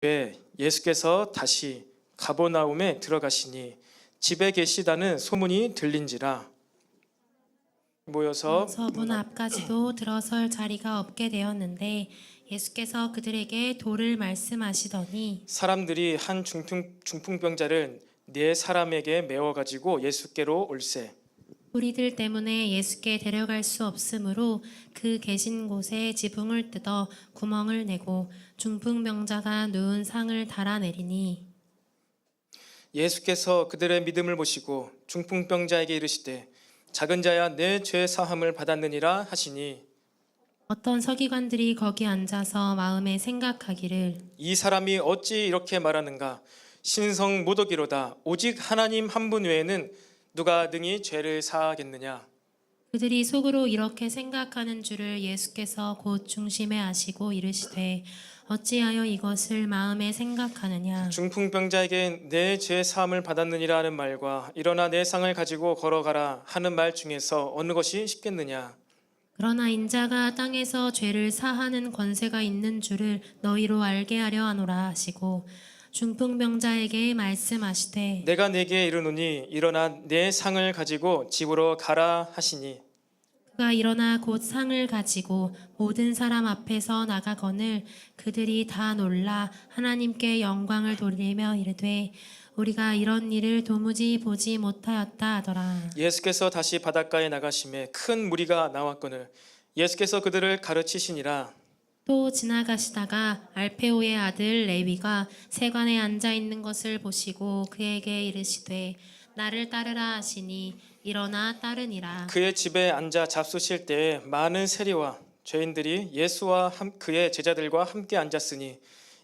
왜 예수께서 다시 가버나움에 들어가시니 집에 계시다는 소문이 들린지라. 모여서 문 앞까지도 들어설 자리가 없게 되었는데 예수께서 그들에게 도를 말씀하시더니 사람들이 한 중풍병자를 네 사람에게 메워 가지고 예수께로 올세. 무리들 때문에 예수께 데려갈 수 없으므로 그 계신 곳에 지붕을 뜯어 구멍을 내고 중풍병자가 누운 상을 달아내리니 예수께서 그들의 믿음을 보시고 중풍병자에게 이르시되 작은 자야 내 죄 사함을 받았느니라 하시니 어떤 서기관들이 거기 앉아서 마음에 생각하기를 이 사람이 어찌 이렇게 말하는가. 신성 모독이로다. 오직 하나님 한 분 외에는 누가 능히 죄를 사하겠느냐. 그들이 속으로 이렇게 생각하는 줄을 예수께서 곧 중심에 아시고 이르시되 어찌하여 이것을 마음에 생각하느냐. 중풍병자에게 내 죄 사함을 받았느니라 하는 말과 일어나 내 상을 가지고 걸어가라 하는 말 중에서 어느 것이 쉽겠느냐. 그러나 인자가 땅에서 죄를 사하는 권세가 있는 줄을 너희로 알게 하려 하노라 하시고 중풍병자에게 말씀하시되 내가 네게 이르노니 일어나 내 상을 가지고 집으로 가라 하시니 그가 일어나 곧 상을 가지고 모든 사람 앞에서 나가거늘 그들이 다 놀라 하나님께 영광을 돌리며 이르되 우리가 이런 일을 도무지 보지 못하였다 하더라. 예수께서 다시 바닷가에 나가심에 큰 무리가 나왔거늘 예수께서 그들을 가르치시니라. 또 지나가시다가 알페오의 아들 레위가 세관에 앉아 있는 것을 보시고 그에게 이르시되 나를 따르라 하시니 일어나 따르니라. 그의 집에 앉아 잡수실 때에 많은 세리와 죄인들이 예수와 그의 제자들과 함께 앉았으니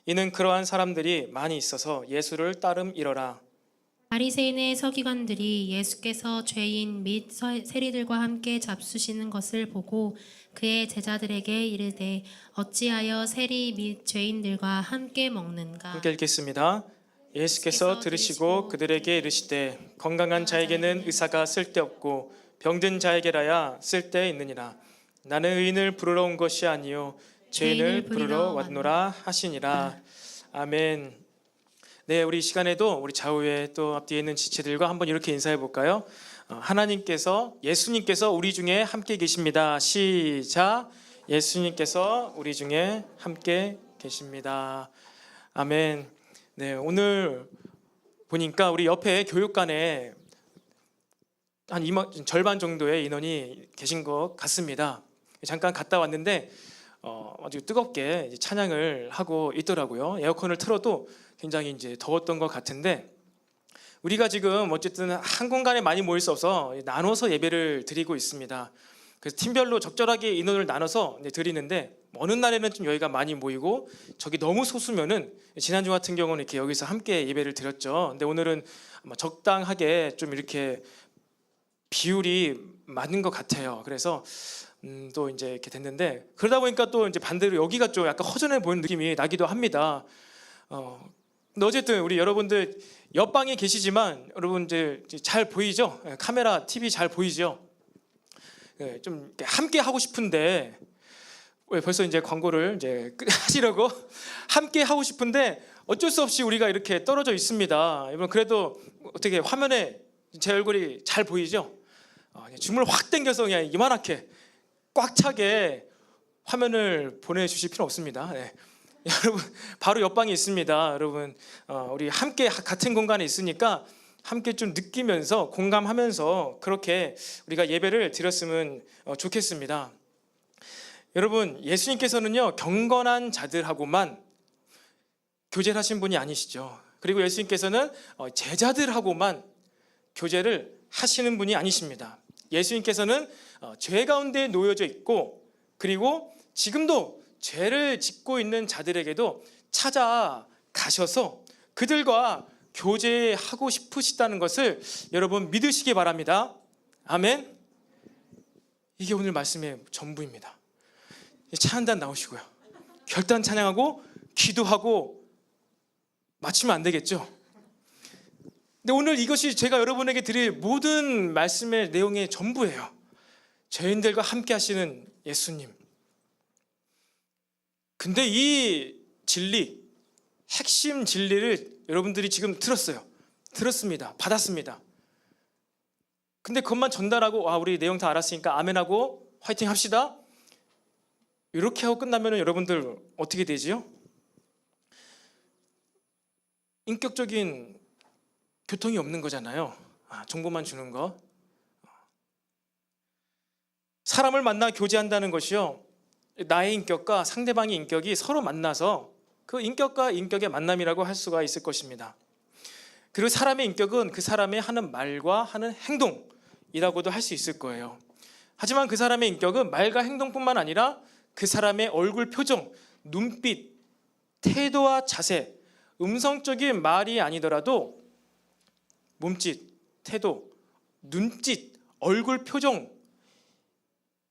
이는 그러한 사람들이 많이 있어서 예수를 따름이러라. 바리새인의 서기관들이 예수께서 죄인 및 세리들과 함께 잡수시는 것을 보고 그의 제자들에게 이르되 어찌하여 세리 및 죄인들과 함께 먹는가. 함께 읽겠습니다. 예수께서 들으시고 그들에게 이르시되 건강한 자에게는 의사가 쓸데없고 병든 자에게라야 쓸데 있느니라. 나는 의인을 부르러 온 것이 아니요 죄인을 부르러 왔노라 하시니라. 아멘. 네, 우리 이 시간에도 우리 좌우에 또 앞뒤에 있는 지체들과 한번 이렇게 인사해 볼까요? 하나님께서 예수님께서 우리 중에 함께 계십니다. 시작. 예수님께서 우리 중에 함께 계십니다. 아멘. 네, 오늘 보니까 우리 옆에 교육관에 한 절반 정도의 인원이 계신 것 같습니다. 잠깐 갔다 왔는데 아주 뜨겁게 찬양을 하고 있더라고요. 에어컨을 틀어도 굉장히 이제 더웠던 것 같은데 우리가 지금 어쨌든 한 공간에 많이 모일 수 없어서 나눠서 예배를 드리고 있습니다. 그래서 팀별로 적절하게 인원을 나눠서 드리는데 어느 날에는 좀 여기가 많이 모이고 저기 너무 소수면은 지난주 같은 경우는 이렇게 여기서 함께 예배를 드렸죠. 근데 오늘은 아마 적당하게 좀 이렇게 비율이 맞는 것 같아요. 그래서 또 이제 이렇게 됐는데 그러다 보니까 또 이제 반대로 여기가 좀 약간 허전해 보이는 느낌이 나기도 합니다. 근데 어쨌든 우리 여러분들 옆방에 계시지만 여러분들 잘 보이죠? 카메라, TV 잘 보이죠? 좀 함께 하고 싶은데 왜 벌써 이제 광고를 이제 하시려고 함께 하고 싶은데 어쩔 수 없이 우리가 이렇게 떨어져 있습니다. 여러분 그래도 어떻게 화면에 제 얼굴이 잘 보이죠? 줌을 확 당겨서 그냥 이만하게 꽉 차게 화면을 보내주실 필요 없습니다. 네. 여러분 바로 옆방에 있습니다. 여러분 우리 함께 같은 공간에 있으니까 함께 좀 느끼면서 공감하면서 그렇게 우리가 예배를 드렸으면 좋겠습니다. 여러분 예수님께서는요 경건한 자들하고만 교제를 하신 분이 아니시죠. 그리고 예수님께서는 제자들하고만 교제를 하시는 분이 아니십니다. 예수님께서는 죄 가운데 놓여져 있고 그리고 지금도 죄를 짓고 있는 자들에게도 찾아가셔서 그들과 교제하고 싶으시다는 것을 여러분 믿으시기 바랍니다. 아멘. 이게 오늘 말씀의 전부입니다. 차 한 잔 나오시고요. 결단 찬양하고 기도하고 마치면 안 되겠죠. 근데 오늘 이것이 제가 여러분에게 드릴 모든 말씀의 내용의 전부예요. 죄인들과 함께 하시는 예수님. 근데 이 진리, 핵심 진리를 여러분들이 지금 들었습니다. 받았습니다. 근데 그것만 전달하고 우리 내용 다 알았으니까 아멘하고 화이팅 합시다. 이렇게 하고 끝나면 여러분들 어떻게 되지요? 인격적인 교통이 없는 거잖아요. 정보만 주는 거. 사람을 만나 교제한다는 것이요, 나의 인격과 상대방의 인격이 서로 만나서 그 인격과 인격의 만남이라고 할 수가 있을 것입니다. 그리고 사람의 인격은 그 사람의 하는 말과 하는 행동이라고도 할 수 있을 거예요. 하지만 그 사람의 인격은 말과 행동뿐만 아니라 그 사람의 얼굴 표정, 눈빛, 태도와 자세, 음성적인 말이 아니더라도 몸짓, 태도, 눈짓, 얼굴 표정,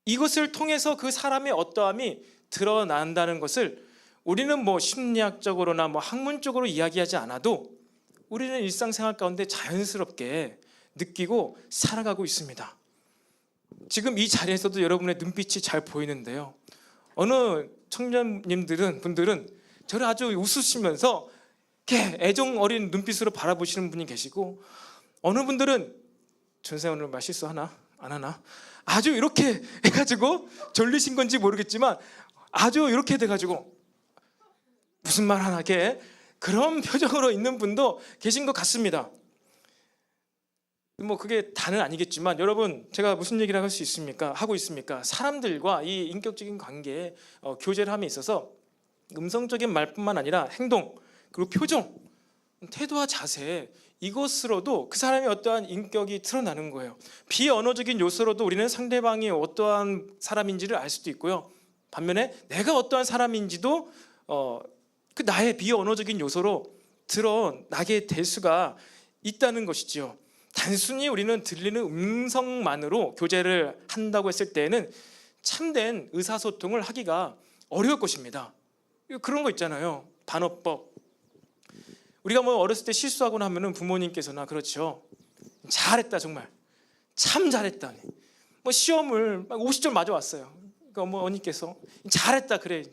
이것을 통해서 그 사람의 어떠함이 드러난다는 것을 우리는 심리학적으로나 학문적으로 이야기하지 않아도 우리는 일상생활 가운데 자연스럽게 느끼고 살아가고 있습니다. 지금 이 자리에서도 여러분의 눈빛이 잘 보이는데요, 어느 분들은 저를 아주 웃으시면서 이렇게 애정 어린 눈빛으로 바라보시는 분이 계시고, 어느 분들은 전세 오늘 말 실수하나? 안 하나? 아주 이렇게 해가지고 졸리신 건지 모르겠지만 아주 이렇게 돼가지고 무슨 말 하나 게 그런 표정으로 있는 분도 계신 것 같습니다. 그게 다는 아니겠지만 여러분, 제가 무슨 얘기를 하고 있습니까? 사람들과 이 인격적인 관계에 교제를 함에 있어서 음성적인 말뿐만 아니라 행동, 그리고 표정, 태도와 자세, 이것으로도 그 사람의 어떠한 인격이 드러나는 거예요. 비언어적인 요소로도 우리는 상대방이 어떠한 사람인지를 알 수도 있고요, 반면에 내가 어떠한 사람인지도 그 나의 비언어적인 요소로 드러나게 될 수가 있다는 것이지요. 단순히 우리는 들리는 음성만으로 교제를 한다고 했을 때에는 참된 의사소통을 하기가 어려울 것입니다. 그런 거 있잖아요, 반어법. 우리가 어렸을 때 실수하거나 하면은 부모님께서나 그렇죠, 잘했다, 정말 참 잘했다, 시험을 50점 맞아왔어요. 그러니까 어머니께서 잘했다, 그래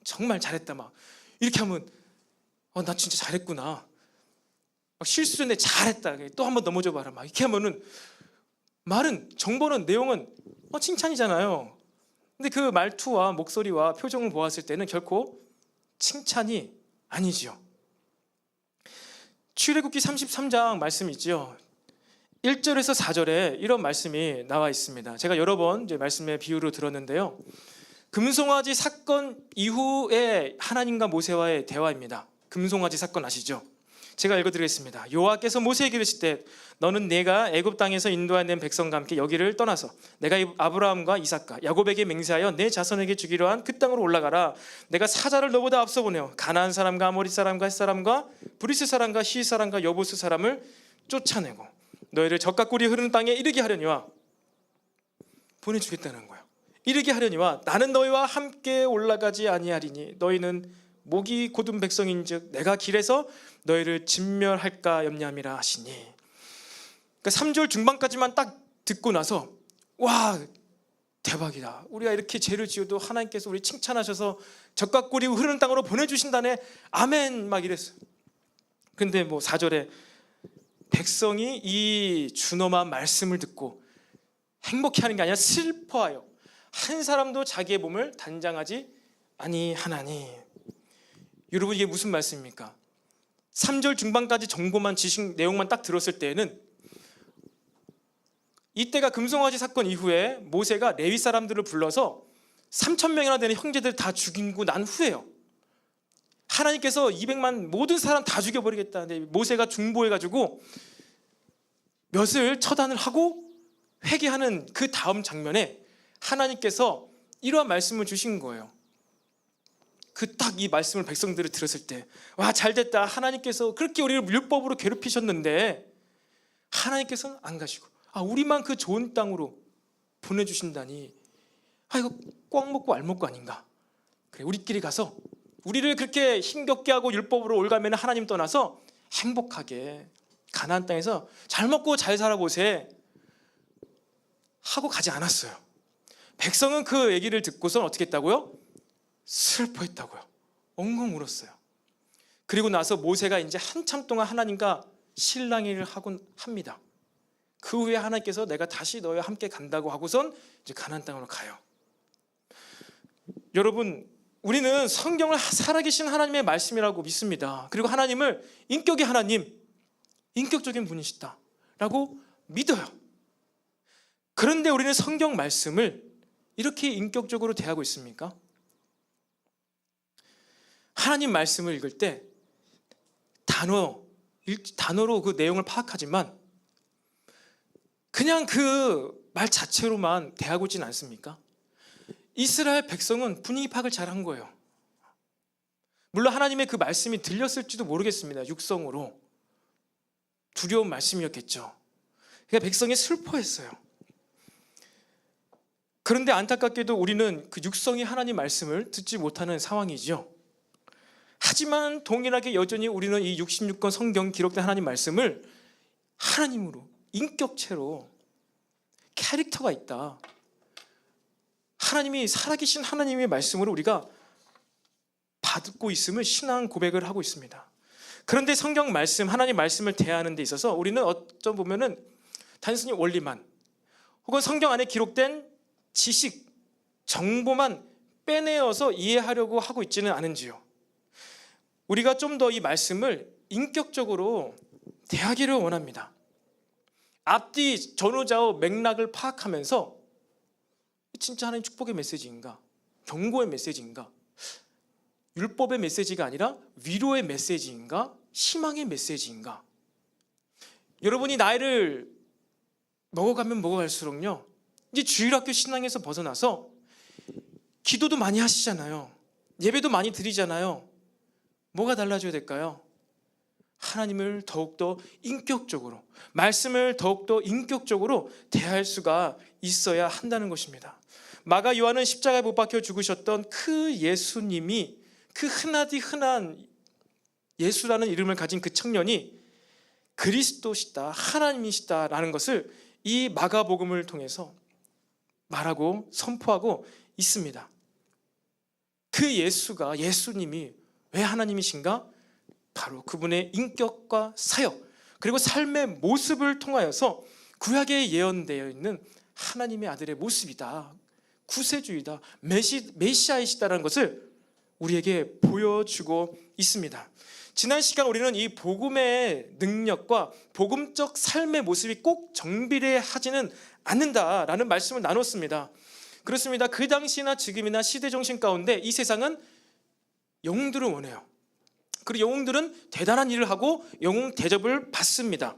정말 잘했다, 막 이렇게 하면 나 진짜 잘했구나, 실수했는데 잘했다, 또 한 번 넘어져 봐라, 막 이렇게 하면은 말은, 정보는, 내용은 칭찬이잖아요. 근데 그 말투와 목소리와 표정을 보았을 때는 결코 칭찬이 아니지요. 출애굽기 33장 말씀이 있죠. 1절에서 4절에 이런 말씀이 나와 있습니다. 제가 여러 번 이제 말씀의 비유로 들었는데요, 금송아지 사건 이후에 하나님과 모세와의 대화입니다. 금송아지 사건 아시죠? 제가 읽어드리겠습니다. 여호와께서 모세에게 이르시되 너는 내가 애굽 땅에서 인도하는 백성과 함께 여기를 떠나서 내가 아브라함과 이삭과 야곱에게 맹세하여 내 자손에게 주기로 한 그 땅으로 올라가라. 내가 사자를 너보다 앞서 보내어 가나안 사람과 아모리 사람과 헷 사람과 브리스 사람과 히 사람과 여부스 사람을 쫓아내고 너희를 젖과 꿀이 흐르는 땅에 이르게 하려니와 보내주겠다는 거예요. 이르게 하려니와 나는 너희와 함께 올라가지 아니하리니 너희는 목이 곧은 백성인즉 내가 길에서 너희를 진멸할까 염려함이라 하시니. 그러니까 3절 중반까지만 딱 듣고 나서 와, 대박이다, 우리가 이렇게 죄를 지어도 하나님께서 우리 칭찬하셔서 젖과 꿀이 흐르는 땅으로 보내주신다네, 아멘, 막 이랬어요. 근데 4절에 백성이 이 준엄한 말씀을 듣고 행복해하는 게 아니라 슬퍼하여 한 사람도 자기의 몸을 단장하지 아니하나니. 여러분, 이게 무슨 말씀입니까? 3절 중반까지 정보만, 지식 내용만 딱 들었을 때에는 이때가 금송아지 사건 이후에 모세가 레위 사람들을 불러서 3,000명이나 되는 형제들 다 죽이고 난 후에요. 하나님께서 200만 모든 사람 다 죽여버리겠다는데 모세가 중보해가지고 몇을 처단을 하고 회개하는 그 다음 장면에 하나님께서 이러한 말씀을 주신 거예요. 그 딱 이 말씀을 백성들을 들었을 때, 와, 잘됐다, 하나님께서 그렇게 우리를 율법으로 괴롭히셨는데 하나님께서는 안 가시고 우리만 그 좋은 땅으로 보내주신다니, 이거 꽉 먹고 알 먹고 아닌가. 그래, 우리끼리 가서 우리를 그렇게 힘겹게 하고 율법으로 올가면 하나님 떠나서 행복하게 가나안 땅에서 잘 먹고 잘 살아보세 하고 가지 않았어요. 백성은 그 얘기를 듣고선 어떻게 했다고요? 슬퍼했다고요. 엉엉 울었어요. 그리고 나서 모세가 이제 한참 동안 하나님과 실랑이를 하곤 합니다. 그 후에 하나님께서 내가 다시 너희와 함께 간다고 하고선 이제 가나안 땅으로 가요. 여러분, 우리는 성경을 살아계신 하나님의 말씀이라고 믿습니다. 그리고 하나님을 인격의 하나님, 인격적인 분이시다 라고 믿어요. 그런데 우리는 성경 말씀을 이렇게 인격적으로 대하고 있습니까? 하나님 말씀을 읽을 때 단어로 그 내용을 파악하지만 그냥 그 말 자체로만 대하고 있지는 않습니까? 이스라엘 백성은 분위기 파악을 잘한 거예요. 물론 하나님의 그 말씀이 들렸을지도 모르겠습니다. 육성으로 두려운 말씀이었겠죠. 그러니까 백성이 슬퍼했어요. 그런데 안타깝게도 우리는 그 육성이 하나님 말씀을 듣지 못하는 상황이죠. 하지만 동일하게 여전히 우리는 이 66권 성경 기록된 하나님 말씀을 하나님으로, 인격체로 캐릭터가 있다, 하나님이 살아계신 하나님의 말씀으로 우리가 받고 있음을 신앙 고백을 하고 있습니다. 그런데 성경 말씀, 하나님 말씀을 대하는 데 있어서 우리는 어쩜 보면은 단순히 원리만 혹은 성경 안에 기록된 지식, 정보만 빼내어서 이해하려고 하고 있지는 않은지요. 우리가 좀 더 이 말씀을 인격적으로 대하기를 원합니다. 앞뒤 전후좌우 맥락을 파악하면서 진짜 하나님 축복의 메시지인가, 경고의 메시지인가, 율법의 메시지가 아니라 위로의 메시지인가, 희망의 메시지인가. 여러분이 나이를 먹어가면 먹어갈수록요, 이제 주일학교 신앙에서 벗어나서 기도도 많이 하시잖아요. 예배도 많이 드리잖아요. 뭐가 달라져야 될까요? 하나님을 더욱더 인격적으로, 말씀을 더욱더 인격적으로 대할 수가 있어야 한다는 것입니다. 마가 요한은 십자가에 못 박혀 죽으셨던 그 예수님이, 그 흔하디 흔한 예수라는 이름을 가진 그 청년이 그리스도시다, 하나님이시다라는 것을 이 마가복음을 통해서 말하고 선포하고 있습니다. 그 예수가, 예수님이 왜 하나님이신가? 바로 그분의 인격과 사역, 그리고 삶의 모습을 통하여서 구약에 예언되어 있는 하나님의 아들의 모습이다, 구세주이다, 메시아이시다라는 것을 우리에게 보여주고 있습니다. 지난 시간 우리는 이 복음의 능력과 복음적 삶의 모습이 꼭 정비례하지는 않는다라는 말씀을 나눴습니다. 그렇습니다. 그 당시나 지금이나 시대 정신 가운데 이 세상은 영웅들을 원해요. 그리고 영웅들은 대단한 일을 하고 영웅 대접을 받습니다.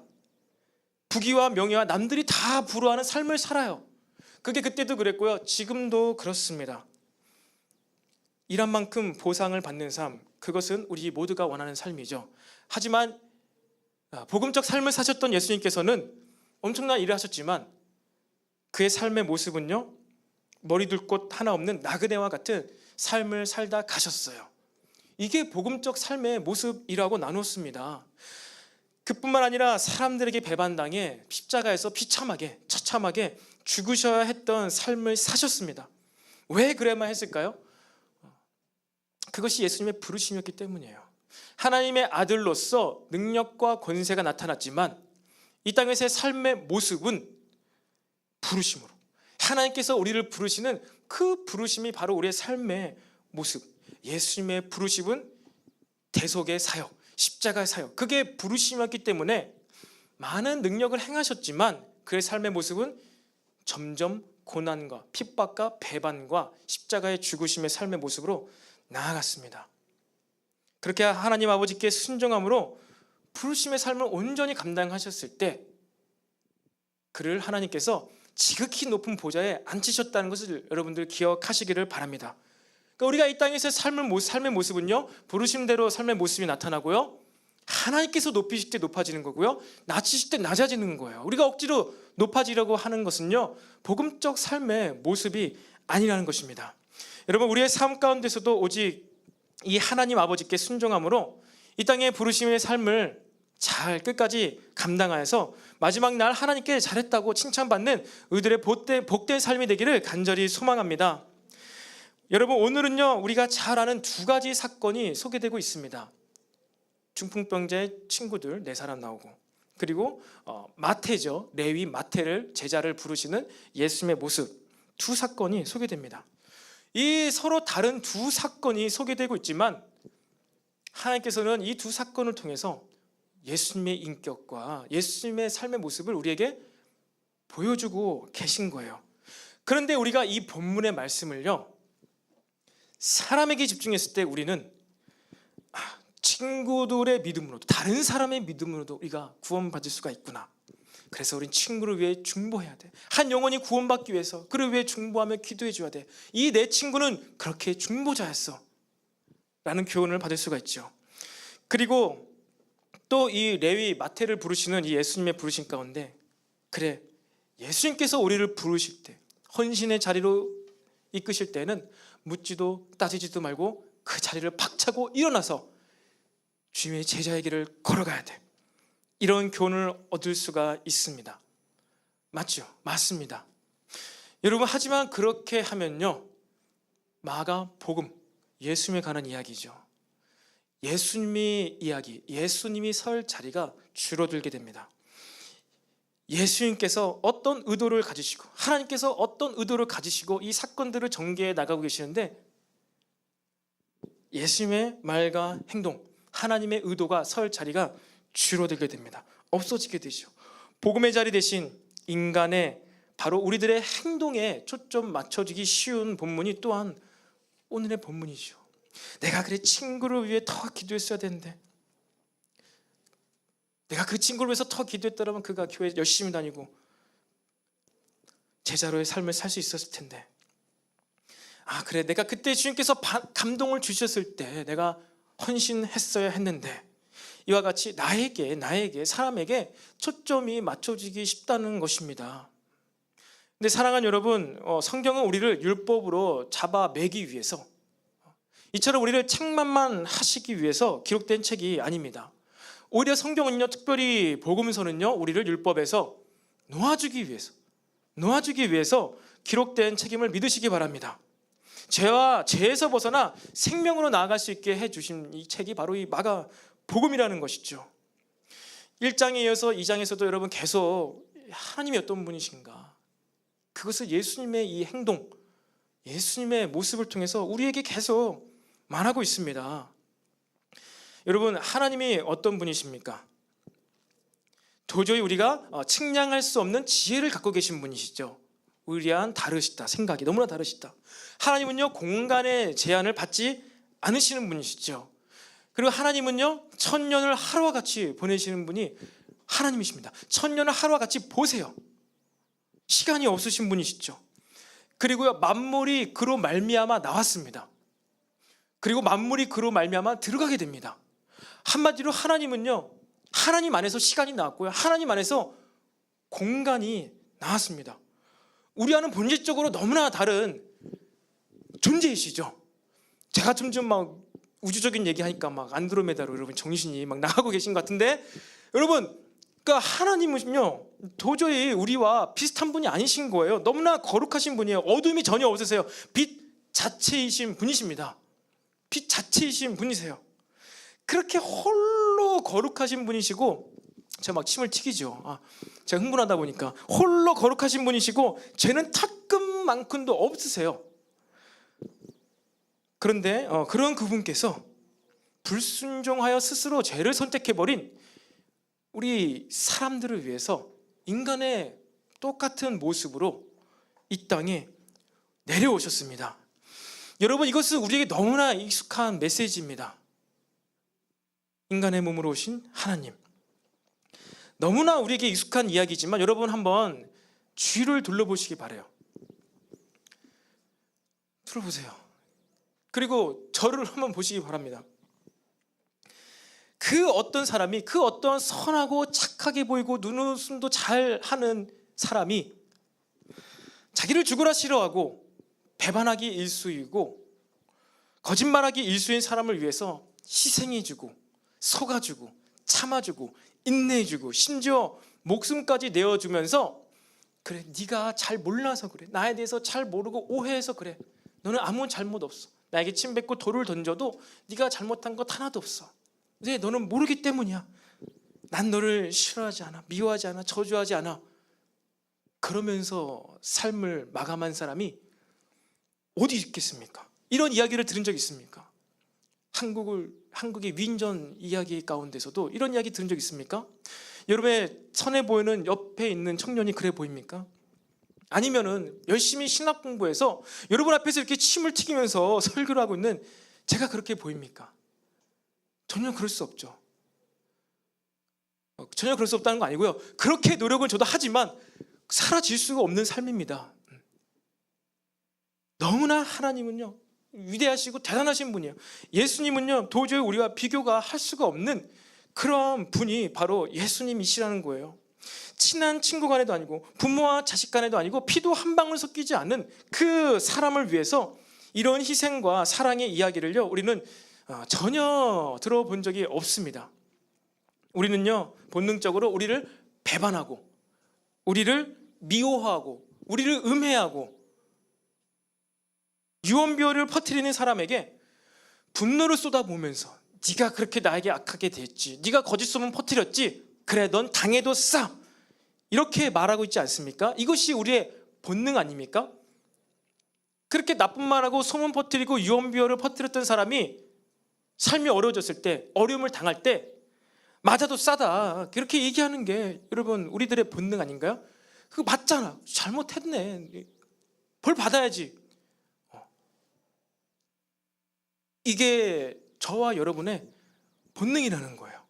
부귀와 명예와 남들이 다 부러워하는 삶을 살아요. 그게 그때도 그랬고요, 지금도 그렇습니다. 일한 만큼 보상을 받는 삶, 그것은 우리 모두가 원하는 삶이죠. 하지만 복음적 삶을 사셨던 예수님께서는 엄청난 일을 하셨지만 그의 삶의 모습은요, 머리둘 곳 하나 없는 나그네와 같은 삶을 살다 가셨어요. 이게 복음적 삶의 모습이라고 나눴습니다. 그뿐만 아니라 사람들에게 배반당해 십자가에서 비참하게, 처참하게 죽으셔야 했던 삶을 사셨습니다. 왜 그래야만 했을까요? 그것이 예수님의 부르심이었기 때문이에요. 하나님의 아들로서 능력과 권세가 나타났지만 이 땅에서의 삶의 모습은 부르심으로, 하나님께서 우리를 부르시는 그 부르심이 바로 우리의 삶의 모습, 예수님의 부르심은 대속의 사역, 십자가의 사역, 그게 부르심이었기 때문에 많은 능력을 행하셨지만 그의 삶의 모습은 점점 고난과 핍박과 배반과 십자가의 죽으심의 삶의 모습으로 나아갔습니다. 그렇게 하나님 아버지께 순종함으로 부르심의 삶을 온전히 감당하셨을 때 그를 하나님께서 지극히 높은 보좌에 앉히셨다는 것을 여러분들 기억하시기를 바랍니다. 그러니까 우리가 이 땅에서 삶의 모습은요, 부르심대로 삶의 모습이 나타나고요, 하나님께서 높이실 때 높아지는 거고요, 낮추실 때 낮아지는 거예요. 우리가 억지로 높아지려고 하는 것은요, 복음적 삶의 모습이 아니라는 것입니다. 여러분, 우리의 삶 가운데서도 오직 이 하나님 아버지께 순종함으로 이 땅의 부르심의 삶을 잘 끝까지 감당하여서 마지막 날 하나님께 잘했다고 칭찬받는 의들의 복된 삶이 되기를 간절히 소망합니다. 여러분, 오늘은요, 우리가 잘 아는 두 가지 사건이 소개되고 있습니다. 중풍병자의 친구들 4사람 나오고, 그리고 마태죠. 레위 마태를 제자를 부르시는 예수님의 모습, 두 사건이 소개됩니다. 이 서로 다른 두 사건이 소개되고 있지만 하나님께서는 이 두 사건을 통해서 예수님의 인격과 예수님의 삶의 모습을 우리에게 보여주고 계신 거예요. 그런데 우리가 이 본문의 말씀을요, 사람에게 집중했을 때 우리는 친구들의 믿음으로도, 다른 사람의 믿음으로도 우리가 구원받을 수가 있구나. 그래서 우린 친구를 위해 중보해야 돼. 한 영혼이 구원받기 위해서 그를 위해 중보하며 기도해 줘야 돼. 이 내 친구는 그렇게 중보자였어 라는 교훈을 받을 수가 있죠. 그리고 또 이 레위 마태를 부르시는 이 예수님의 부르심 가운데, 그래, 예수님께서 우리를 부르실 때, 헌신의 자리로 이끄실 때는 묻지도 따지지도 말고 그 자리를 박차고 일어나서 주님의 제자의 길을 걸어가야 돼. 이런 교훈을 얻을 수가 있습니다. 맞죠? 맞습니다. 여러분, 하지만 그렇게 하면요, 마가복음, 예수님에 관한 이야기죠. 예수님이 설 자리가 줄어들게 됩니다. 예수님께서 어떤 의도를 가지시고, 하나님께서 어떤 의도를 가지시고 이 사건들을 전개해 나가고 계시는데, 예수님의 말과 행동, 하나님의 의도가 설 자리가 줄어들게 됩니다. 없어지게 되죠. 복음의 자리 대신 인간의, 바로 우리들의 행동에 초점 맞춰지기 쉬운 본문이 또한 오늘의 본문이죠. 내가 그래 친구를 위해 더 기도했어야 되는데, 내가 그 친구를 위해서 더 기도했더라면 그가 교회 열심히 다니고 제자로의 삶을 살 수 있었을 텐데, 그래, 내가 그때 주님께서 감동을 주셨을 때 내가 헌신했어야 했는데, 이와 같이 나에게 사람에게 초점이 맞춰지기 쉽다는 것입니다. 근데 사랑하는 여러분, 성경은 우리를 율법으로 잡아매기 위해서, 이처럼 우리를 책망만 하시기 위해서 기록된 책이 아닙니다. 오히려 성경은요, 특별히 복음서는요, 우리를 율법에서 놓아주기 위해서 기록된 책임을 믿으시기 바랍니다. 죄에서 벗어나 생명으로 나아갈 수 있게 해주신 이 책이 바로 이 마가복음이라는 것이죠. 1장에 이어서 2장에서도 여러분 계속 하나님이 어떤 분이신가, 그것을 예수님의 이 행동, 예수님의 모습을 통해서 우리에게 계속 말하고 있습니다. 여러분, 하나님이 어떤 분이십니까? 도저히 우리가 측량할 수 없는 지혜를 갖고 계신 분이시죠. 우리와는 다르시다. 생각이 너무나 다르시다. 하나님은요, 공간의 제한을 받지 않으시는 분이시죠. 그리고 하나님은요, 천년을 하루와 같이 보내시는 분이 하나님이십니다. 천년을 하루와 같이 보세요. 시간이 없으신 분이시죠. 그리고요, 만물이 그로 말미암아 나왔습니다. 그리고 만물이 그로 말미암아 들어가게 됩니다. 한마디로 하나님은요, 하나님 안에서 시간이 나왔고요, 하나님 안에서 공간이 나왔습니다. 우리와는 본질적으로 너무나 다른 존재이시죠. 제가 점점 막 우주적인 얘기하니까 막 안드로메다로 여러분 정신이 막 나가고 계신 것 같은데, 여러분, 그러니까 하나님은요, 도저히 우리와 비슷한 분이 아니신 거예요. 너무나 거룩하신 분이에요. 어둠이 전혀 없으세요. 빛 자체이신 분이십니다. 빛 자체이신 분이세요. 그렇게 홀로 거룩하신 분이시고, 제가 막 침을 튀기죠. 제가 흥분하다 보니까. 홀로 거룩하신 분이시고 죄는 탁금만큼도 없으세요. 그런데 그런 그분께서 불순종하여 스스로 죄를 선택해버린 우리 사람들을 위해서 인간의 똑같은 모습으로 이 땅에 내려오셨습니다. 여러분, 이것은 우리에게 너무나 익숙한 메시지입니다. 인간의 몸으로 오신 하나님, 너무나 우리에게 익숙한 이야기지만 여러분 한번 주위를 둘러보시기 바라요. 둘러보세요. 그리고 저를 한번 보시기 바랍니다. 그 어떤 사람이, 그 어떤 선하고 착하게 보이고 눈웃음도 잘 하는 사람이 자기를 죽으라 싫어하고 배반하기 일수이고 거짓말하기 일수인 사람을 위해서 희생해주고 속아주고 참아주고 인내해주고 심지어 목숨까지 내어주면서, 그래, 네가 잘 몰라서 그래, 나에 대해서 잘 모르고 오해해서 그래, 너는 아무 잘못 없어, 나에게 침 뱉고 돌을 던져도 네가 잘못한 것 하나도 없어, 네, 너는 모르기 때문이야. 난 너를 싫어하지 않아, 미워하지 않아, 저주하지 않아. 그러면서 삶을 마감한 사람이 어디 있겠습니까? 이런 이야기를 들은 적 있습니까? 한국의 위인전 이야기 가운데서도 이런 이야기 들은 적 있습니까? 여러분의 선해 보이는 옆에 있는 청년이 그래 보입니까? 아니면은 열심히 신학 공부해서 여러분 앞에서 이렇게 침을 튀기면서 설교를 하고 있는 제가 그렇게 보입니까? 전혀 그럴 수 없죠. 전혀 그럴 수 없다는 거 아니고요. 그렇게 노력을 저도 하지만 사라질 수가 없는 삶입니다. 너무나 하나님은요 위대하시고 대단하신 분이에요. 예수님은요 도저히 우리와 비교가 할 수가 없는 그런 분이 바로 예수님이시라는 거예요. 친한 친구 간에도 아니고 부모와 자식 간에도 아니고 피도 한 방울 섞이지 않는 그 사람을 위해서 이런 희생과 사랑의 이야기를요 우리는 전혀 들어본 적이 없습니다. 우리는요 본능적으로 우리를 배반하고 우리를 미워하고 우리를 음해하고 유언비어를 퍼뜨리는 사람에게 분노를 쏟아부으면서 네가 그렇게 나에게 악하게 됐지, 네가 거짓 소문 퍼뜨렸지, 그래 넌 당해도 싸, 이렇게 말하고 있지 않습니까? 이것이 우리의 본능 아닙니까? 그렇게 나쁜 말하고 소문 퍼뜨리고 유언비어를 퍼뜨렸던 사람이 삶이 어려워졌을 때, 어려움을 당할 때 맞아도 싸다 그렇게 얘기하는 게 여러분 우리들의 본능 아닌가요? 그거 맞잖아, 잘못했네, 벌 받아야지. 이게 저와 여러분의 본능이라는 거예요.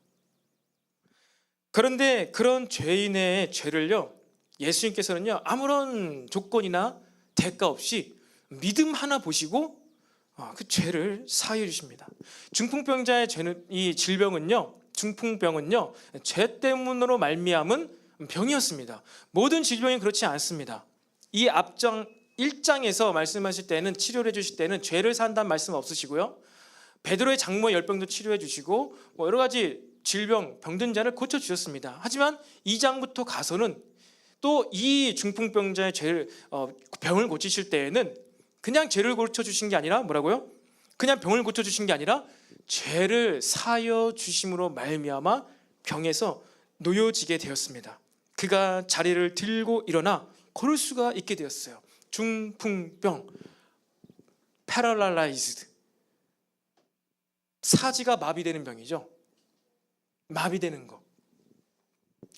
그런데 그런 죄인의 죄를요 예수님께서는요 아무런 조건이나 대가 없이 믿음 하나 보시고 그 죄를 사하여 주십니다. 중풍병자의 죄는, 이 질병은요, 중풍병은요 죄 때문으로 말미암은 병이었습니다. 모든 질병이 그렇지 않습니다. 이 앞장 1장에서 말씀하실 때는, 치료를 해주실 때는 죄를 산다는 말씀 없으시고요, 베드로의 장모의 열병도 치료해 주시고 여러 가지 질병, 병든 자를 고쳐주셨습니다. 하지만 2장부터 가서는 또 이 중풍병자의 병을 고치실 때에는 그냥 죄를 고쳐주신 게 아니라 뭐라고요? 그냥 병을 고쳐주신 게 아니라 죄를 사하여 주심으로 말미암아 병에서 놓여지게 되었습니다. 그가 자리를 들고 일어나 걸을 수가 있게 되었어요. 중풍병, 패러랄라이즈드, 사지가 마비되는 병이죠. 마비되는 거.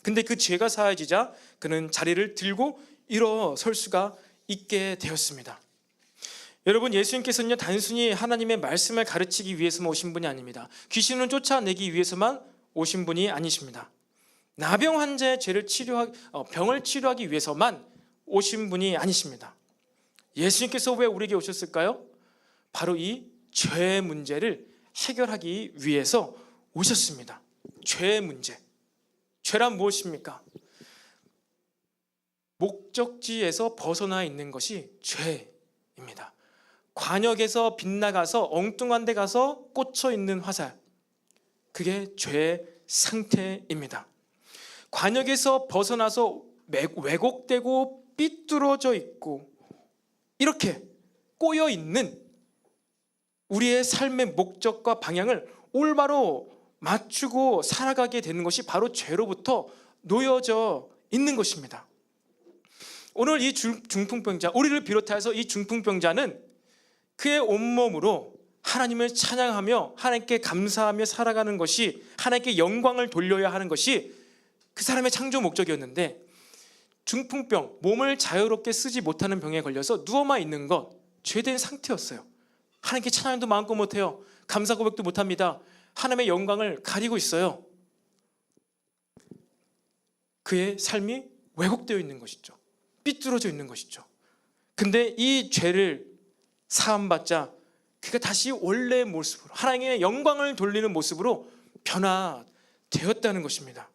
근데 그 죄가 사해지자 그는 자리를 들고 일어설 수가 있게 되었습니다. 여러분, 예수님께서는요 단순히 하나님의 말씀을 가르치기 위해서만 오신 분이 아닙니다. 귀신을 쫓아내기 위해서만 오신 분이 아니십니다. 나병 환자의 병을 치료하기 위해서만 오신 분이 아니십니다. 예수님께서 왜 우리에게 오셨을까요? 바로 이 죄의 문제를 해결하기 위해서 오셨습니다. 죄의 문제. 죄란 무엇입니까? 목적지에서 벗어나 있는 것이 죄입니다. 관역에서 빗나가서 엉뚱한 데 가서 꽂혀 있는 화살, 그게 죄의 상태입니다. 관역에서 벗어나서 왜곡되고 삐뚤어져 있고 이렇게 꼬여 있는 우리의 삶의 목적과 방향을 올바로 맞추고 살아가게 되는 것이 바로 죄로부터 놓여져 있는 것입니다. 오늘 이 중풍병자, 우리를 비롯해서 이 중풍병자는 그의 온몸으로 하나님을 찬양하며 하나님께 감사하며 살아가는 것이, 하나님께 영광을 돌려야 하는 것이 그 사람의 창조 목적이었는데, 중풍병, 몸을 자유롭게 쓰지 못하는 병에 걸려서 누워만 있는 것, 죄된 상태였어요. 하나님께 찬양도 마음껏 못해요. 감사 고백도 못합니다. 하나님의 영광을 가리고 있어요. 그의 삶이 왜곡되어 있는 것이죠. 삐뚤어져 있는 것이죠. 근데 이 죄를 사함받자 그가 다시 원래의 모습으로, 하나님의 영광을 돌리는 모습으로 변화되었다는 것입니다.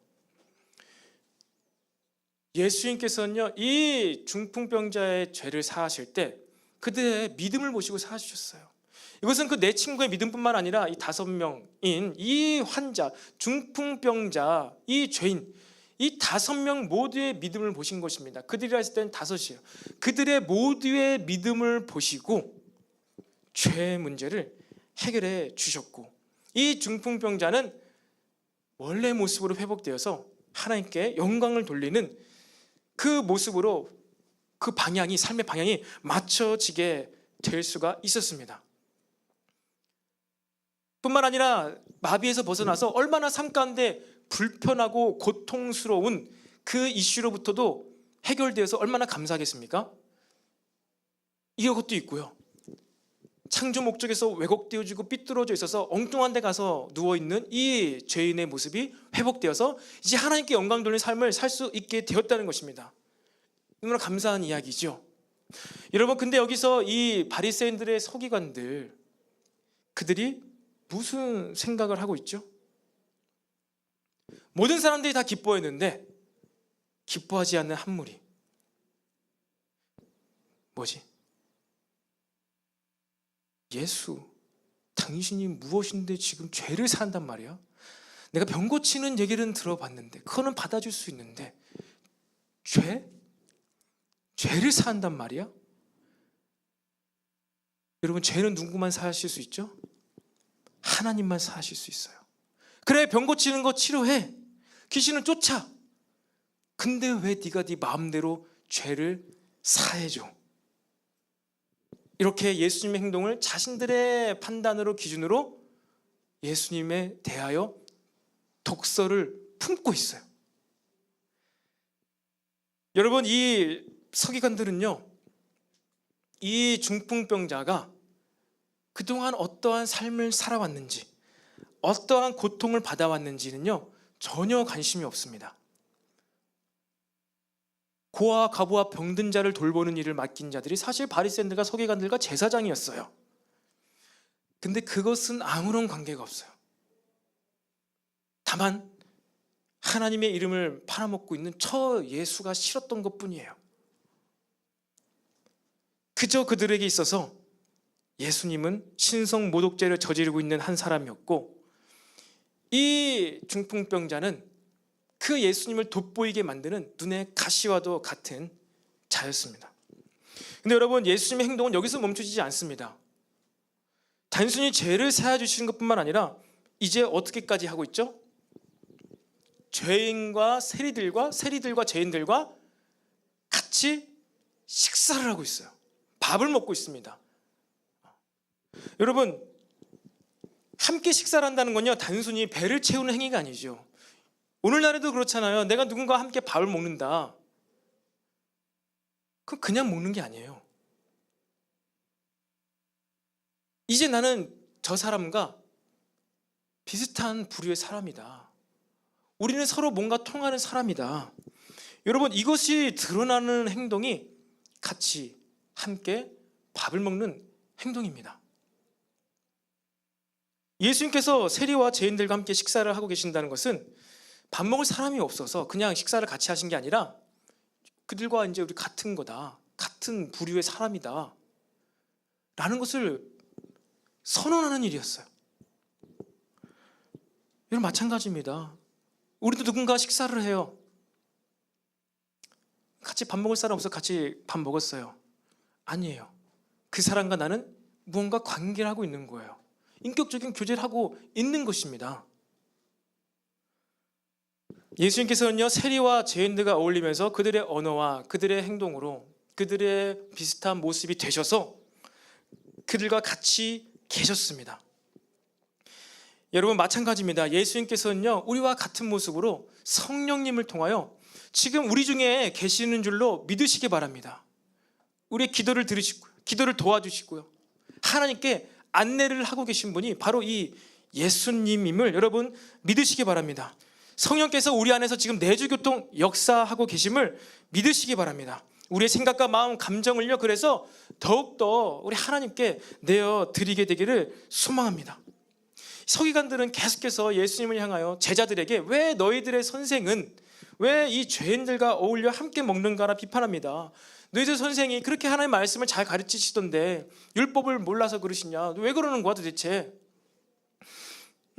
예수님께서는요 이 중풍병자의 죄를 사하실 때 그들의 믿음을 보시고 사하셨어요. 이것은 그 내 친구의 믿음뿐만 아니라 이 5명인 이 환자, 중풍병자, 이 죄인, 이 5명 모두의 믿음을 보신 것입니다. 그들이라 했을 때는 5이에요. 그들의 모두의 믿음을 보시고 죄의 문제를 해결해 주셨고, 이 중풍병자는 원래 모습으로 회복되어서 하나님께 영광을 돌리는 그 모습으로 그 방향이, 삶의 방향이 맞춰지게 될 수가 있었습니다. 뿐만 아니라 마비에서 벗어나서 얼마나 삶 가운데 불편하고 고통스러운 그 이슈로부터도 해결되어서 얼마나 감사하겠습니까? 이것도 있고요. 창조 목적에서 왜곡되어지고 삐뚤어져 있어서 엉뚱한 데 가서 누워있는 이 죄인의 모습이 회복되어서 이제 하나님께 영광 돌리는 삶을 살 수 있게 되었다는 것입니다. 너무나 감사한 이야기죠. 여러분, 근데 여기서 이 바리새인들의 서기관들, 그들이 무슨 생각을 하고 있죠? 모든 사람들이 다 기뻐했는데 기뻐하지 않는 한 무리. 뭐지? 예수, 당신이 무엇인데 지금 죄를 사한단 말이야? 내가 병 고치는 얘기는 들어봤는데 그거는 받아줄 수 있는데 죄를 사한단 말이야? 여러분, 죄는 누구만 사하실 수 있죠? 하나님만 사하실 수 있어요. 그래, 병 고치는 거 치료해. 귀신은 쫓아. 근데 왜 네가 네 마음대로 죄를 사해줘? 이렇게 예수님의 행동을 자신들의 판단으로, 기준으로 예수님에 대하여 독서를 품고 있어요. 여러분, 이 서기관들은요, 이 중풍병자가 그동안 어떠한 삶을 살아왔는지, 어떠한 고통을 받아왔는지는요 전혀 관심이 없습니다. 고아, 과부와 병든 자를 돌보는 일을 맡긴 자들이 사실 바리새인들과 서기관들과 제사장이었어요. 근데 그것은 아무런 관계가 없어요. 다만 하나님의 이름을 팔아먹고 있는 저 예수가 싫었던 것뿐이에요. 그저 그들에게 있어서 예수님은 신성 모독죄를 저지르고 있는 한 사람이었고, 이 중풍병자는 그 예수님을 돋보이게 만드는 눈의 가시와도 같은 자였습니다. 근데 여러분, 예수님의 행동은 여기서 멈춰지지 않습니다. 단순히 죄를 사해 주시는 것뿐만 아니라 이제 어떻게까지 하고 있죠? 죄인과 세리들과 죄인들과 같이 식사를 하고 있어요. 밥을 먹고 있습니다. 여러분, 함께 식사를 한다는 건요 단순히 배를 채우는 행위가 아니죠. 오늘날에도 그렇잖아요. 내가 누군가와 함께 밥을 먹는다, 그건 그냥 먹는 게 아니에요. 이제 나는 저 사람과 비슷한 부류의 사람이다. 우리는 서로 뭔가 통하는 사람이다. 여러분, 이것이 드러나는 행동이 같이 함께 밥을 먹는 행동입니다. 예수님께서 세리와 죄인들과 함께 식사를 하고 계신다는 것은 밥 먹을 사람이 없어서 그냥 식사를 같이 하신 게 아니라 그들과 이제 우리 같은 거다, 같은 부류의 사람이다 라는 것을 선언하는 일이었어요. 여러분, 마찬가지입니다. 우리도 누군가 식사를 해요. 같이 밥 먹을 사람 없어 같이 밥 먹었어요? 아니에요. 그 사람과 나는 무언가 관계를 하고 있는 거예요. 인격적인 교제를 하고 있는 것입니다. 예수님께서는요 세리와 죄인들과 어울리면서 그들의 언어와 그들의 행동으로 그들의 비슷한 모습이 되셔서 그들과 같이 계셨습니다. 여러분, 마찬가지입니다. 예수님께서는요 우리와 같은 모습으로 성령님을 통하여 지금 우리 중에 계시는 줄로 믿으시기 바랍니다. 우리의 기도를 들으시고요, 기도를 도와주시고요, 하나님께 안내를 하고 계신 분이 바로 이 예수님임을 여러분 믿으시기 바랍니다. 성령께서 우리 안에서 지금 내주교통 역사하고 계심을 믿으시기 바랍니다. 우리의 생각과 마음, 감정을요 그래서 더욱더 우리 하나님께 내어드리게 되기를 소망합니다. 서기관들은 계속해서 예수님을 향하여 제자들에게 왜 너희들의 선생은 왜 이 죄인들과 어울려 함께 먹는가라 비판합니다. 너희들 선생이 그렇게 하나님의 말씀을 잘 가르치시던데 율법을 몰라서 그러시냐? 왜 그러는 거야 도대체?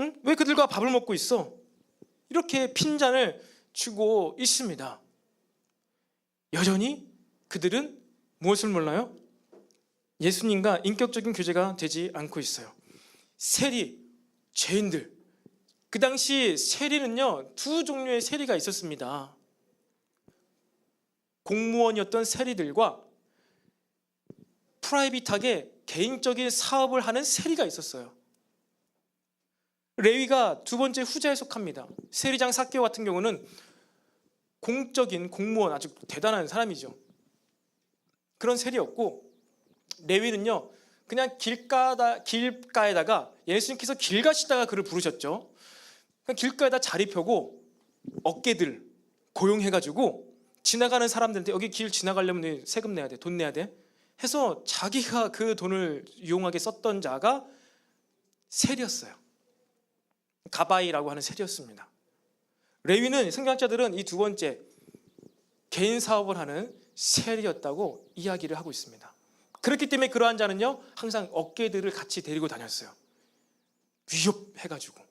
응? 왜 그들과 밥을 먹고 있어? 이렇게 핀잔을 주고 있습니다. 여전히 그들은 무엇을 몰라요? 예수님과 인격적인 교제가 되지 않고 있어요. 세리, 죄인들, 그 당시 세리는요, 두 종류의 세리가 있었습니다. 공무원이었던 세리들과 프라이빗하게 개인적인 사업을 하는 세리가 있었어요. 레위가 두 번째 후자에 속합니다. 세리장 삭개오 같은 경우는 공적인 공무원, 아주 대단한 사람이죠. 그런 세리였고, 레위는요 그냥 길가에다가 예수님께서 길 가시다가 그를 부르셨죠. 그냥 길가에다 자리 펴고 어깨들 고용해가지고 지나가는 사람들한테 여기 길 지나가려면 세금 내야 돼, 돈 내야 돼 해서 자기가 그 돈을 유용하게 썼던 자가 세리였어요. 가바이라고 하는 세리였습니다. 레위는 성경학자들은 이 두 번째 개인 사업을 하는 세리였다고 이야기를 하고 있습니다. 그렇기 때문에 그러한 자는요 항상 어깨들을 같이 데리고 다녔어요. 위협해가지고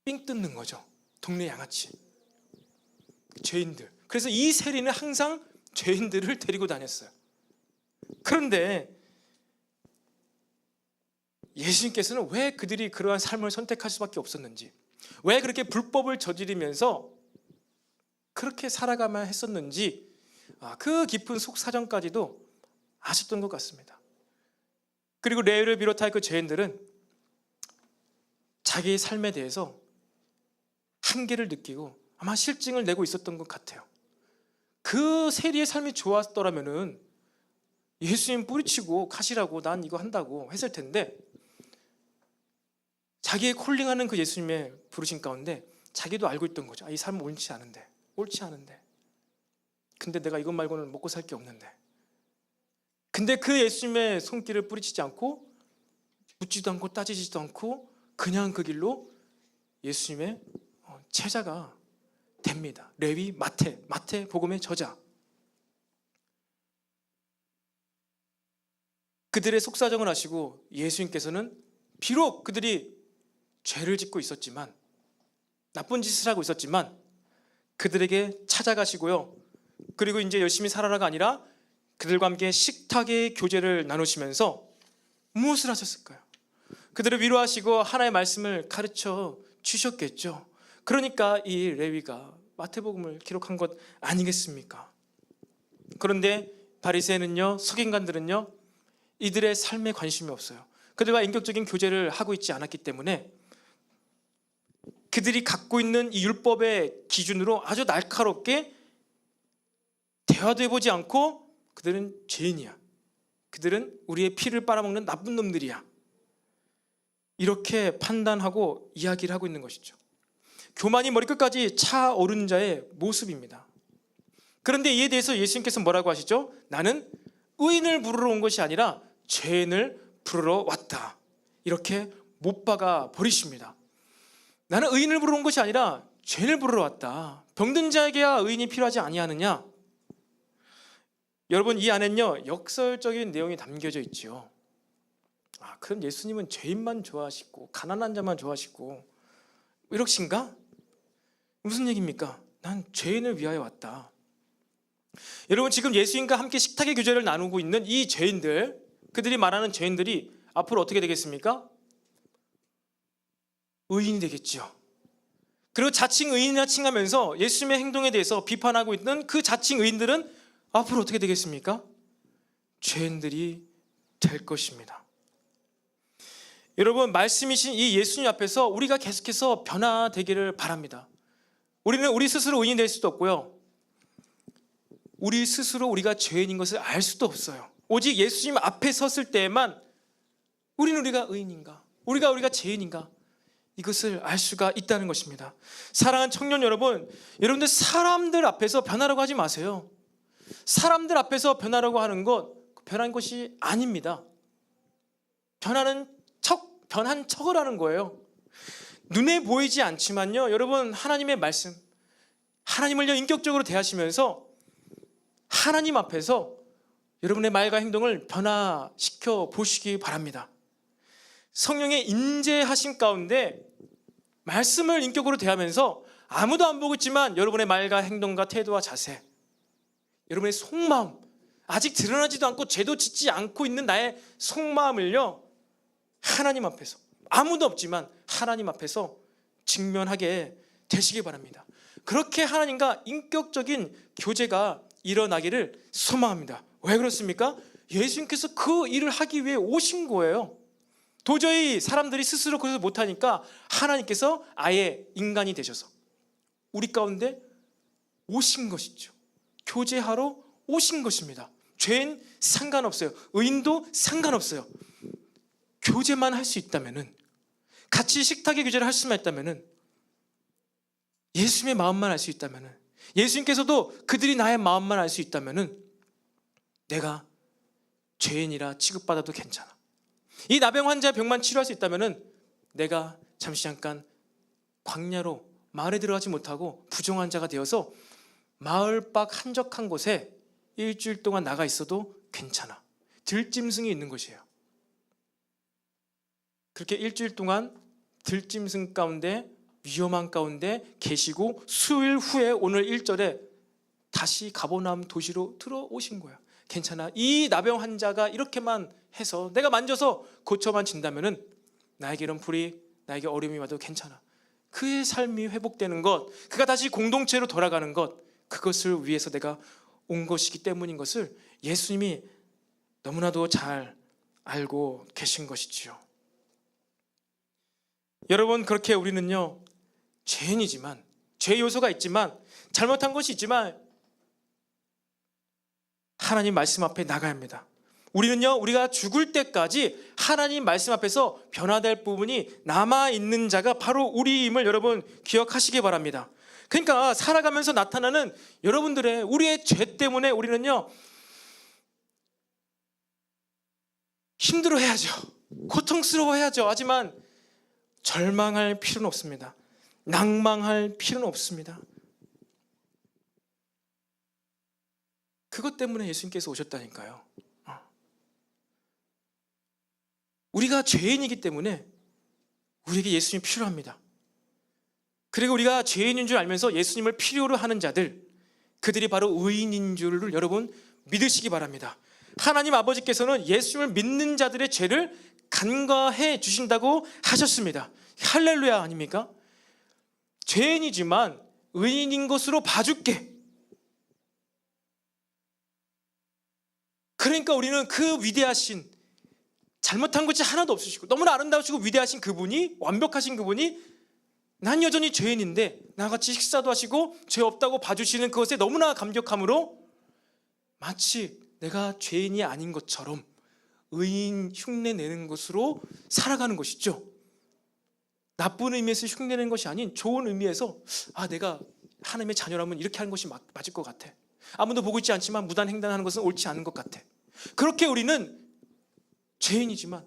삥 뜯는 거죠. 동네 양아치, 죄인들. 그래서 이 세리는 항상 죄인들을 데리고 다녔어요. 그런데 예수님께서는 왜 그들이 그러한 삶을 선택할 수밖에 없었는지, 왜 그렇게 불법을 저지르면서 그렇게 살아가만 했었는지, 그 깊은 속사정까지도 아셨던 것 같습니다. 그리고 레위를 비롯한 그 죄인들은 자기의 삶에 대해서 한계를 느끼고 아마 실증을 내고 있었던 것 같아요. 그 세리의 삶이 좋았더라면은 예수님 뿌리치고 가시라고 난 이거 한다고 했을 텐데, 자기의 콜링하는 그 예수님의 부르신 가운데 자기도 알고 있던 거죠. 이 삶은 옳지 않은데 근데 내가 이것 말고는 먹고 살 게 없는데, 근데 그 예수님의 손길을 뿌리치지 않고 묻지도 않고 따지지도 않고 그냥 그 길로 예수님의 제자가 됩니다. 레위, 마태 복음의 저자. 그들의 속사정을 아시고 예수님께서는 비록 그들이 죄를 짓고 있었지만, 나쁜 짓을 하고 있었지만 그들에게 찾아가시고요, 그리고 이제 열심히 살아라가 아니라 그들과 함께 식탁의 교제를 나누시면서 무엇을 하셨을까요? 그들을 위로하시고 하나의 말씀을 가르쳐 주셨겠죠. 그러니까 이 레위가 마태복음을 기록한 것 아니겠습니까? 그런데 바리새인은요, 서기관들은요, 이들의 삶에 관심이 없어요. 그들과 인격적인 교제를 하고 있지 않았기 때문에 그들이 갖고 있는 이 율법의 기준으로 아주 날카롭게 대화도 해보지 않고 그들은 죄인이야, 그들은 우리의 피를 빨아먹는 나쁜 놈들이야, 이렇게 판단하고 이야기를 하고 있는 것이죠. 교만이 머리끝까지 차오른 자의 모습입니다. 그런데 이에 대해서 예수님께서 뭐라고 하시죠? 나는 의인을 부르러 온 것이 아니라 죄인을 부르러 왔다, 이렇게 못 박아 버리십니다. 나는 의인을 부르러 온 것이 아니라 죄인을 부르러 왔다. 병든 자에게야 의인이 필요하지 아니하느냐? 여러분, 이 안에는요 역설적인 내용이 담겨져 있죠. 그럼 예수님은 죄인만 좋아하시고 가난한 자만 좋아하시고 이러신가? 무슨 얘기입니까? 난 죄인을 위하여 왔다. 여러분, 지금 예수님과 함께 식탁의 교제를 나누고 있는 이 죄인들, 그들이 말하는 죄인들이 앞으로 어떻게 되겠습니까? 의인이 되겠죠. 그리고 자칭 의인이라 칭하면서 예수님의 행동에 대해서 비판하고 있는 그 자칭 의인들은 앞으로 어떻게 되겠습니까? 죄인들이 될 것입니다. 여러분, 말씀이신 이 예수님 앞에서 우리가 계속해서 변화되기를 바랍니다. 우리는 우리 스스로 의인이 될 수도 없고요, 우리 스스로 우리가 죄인인 것을 알 수도 없어요. 오직 예수님 앞에 섰을 때에만 우리가 의인인가, 우리가 죄인인가, 이것을 알 수가 있다는 것입니다. 사랑하는 청년 여러분, 여러분들 사람들 앞에서 변하라고 하지 마세요. 사람들 앞에서 변하라고 하는 것 변한 것이 아닙니다. 변한 척을 하는 거예요. 눈에 보이지 않지만요, 여러분, 하나님의 말씀, 하나님을요 인격적으로 대하시면서 하나님 앞에서 여러분의 말과 행동을 변화시켜 보시기 바랍니다. 성령의 인재하심 가운데 말씀을 인격으로 대하면서 아무도 안 보고 있지만 여러분의 말과 행동과 태도와 자세, 여러분의 속마음, 아직 드러나지도 않고 죄도 짓지 않고 있는 나의 속마음을요 하나님 앞에서, 아무도 없지만 하나님 앞에서 직면하게 되시기 바랍니다. 그렇게 하나님과 인격적인 교제가 일어나기를 소망합니다. 왜 그렇습니까? 예수님께서 그 일을 하기 위해 오신 거예요. 도저히 사람들이 스스로 그래서 못하니까 하나님께서 아예 인간이 되셔서 우리 가운데 오신 것이죠. 교제하러 오신 것입니다. 죄인 상관없어요. 의인도 상관없어요. 교제만 할 수 있다면은, 같이 식탁의 교제를 할 수만 있다면은, 예수님의 마음만 알 수 있다면은, 예수님께서도 그들이 나의 마음만 알 수 있다면은 내가 죄인이라 취급받아도 괜찮아. 이 나병 환자의 병만 치료할 수 있다면은 내가 잠시 잠깐 광야로 마을에 들어가지 못하고 부정한 자가 되어서 마을 밖 한적한 곳에 일주일 동안 나가 있어도 괜찮아. 들짐승이 있는 것이에요. 그렇게 일주일 동안 들짐승 가운데, 위험한 가운데 계시고 수일 후에 오늘 1절에 다시 가버나움 도시로 들어오신 거야. 괜찮아. 이 나병 환자가 이렇게만 해서 내가 만져서 고쳐만 진다면은 나에게 이런 불이, 나에게 어려움이 와도 괜찮아. 그의 삶이 회복되는 것, 그가 다시 공동체로 돌아가는 것, 그것을 위해서 내가 온 것이기 때문인 것을 예수님이 너무나도 잘 알고 계신 것이지요. 여러분, 그렇게 우리는요, 죄인이지만, 죄 요소가 있지만, 잘못한 것이 있지만 하나님 말씀 앞에 나가야 합니다. 우리는요, 우리가 죽을 때까지 하나님 말씀 앞에서 변화될 부분이 남아있는 자가 바로 우리임을 여러분 기억하시기 바랍니다. 그러니까 살아가면서 나타나는 여러분들의, 우리의 죄 때문에 우리는요 힘들어해야죠. 고통스러워해야죠. 하지만 절망할 필요는 없습니다. 낭망할 필요는 없습니다. 그것 때문에 예수님께서 오셨다니까요. 우리가 죄인이기 때문에 우리에게 예수님이 필요합니다. 그리고 우리가 죄인인 줄 알면서 예수님을 필요로 하는 자들, 그들이 바로 의인인 줄을 여러분 믿으시기 바랍니다. 하나님 아버지께서는 예수님을 믿는 자들의 죄를 간과해 주신다고 하셨습니다. 할렐루야 아닙니까? 죄인이지만 의인인 것으로 봐줄게. 그러니까 우리는 그 위대하신, 잘못한 것이 하나도 없으시고 너무나 아름다우시고 위대하신 그분이, 완벽하신 그분이 난 여전히 죄인인데 나같이 식사도 하시고 죄 없다고 봐주시는 그것에 너무나 감격함으로 마치 내가 죄인이 아닌 것처럼 의인 흉내내는 것으로 살아가는 것이죠. 나쁜 의미에서 흉내내는 것이 아닌 좋은 의미에서, 내가 하나님의 자녀라면 이렇게 하는 것이 맞을 것 같아. 아무도 보고 있지 않지만 무단 횡단하는 것은 옳지 않은 것 같아. 그렇게 우리는 죄인이지만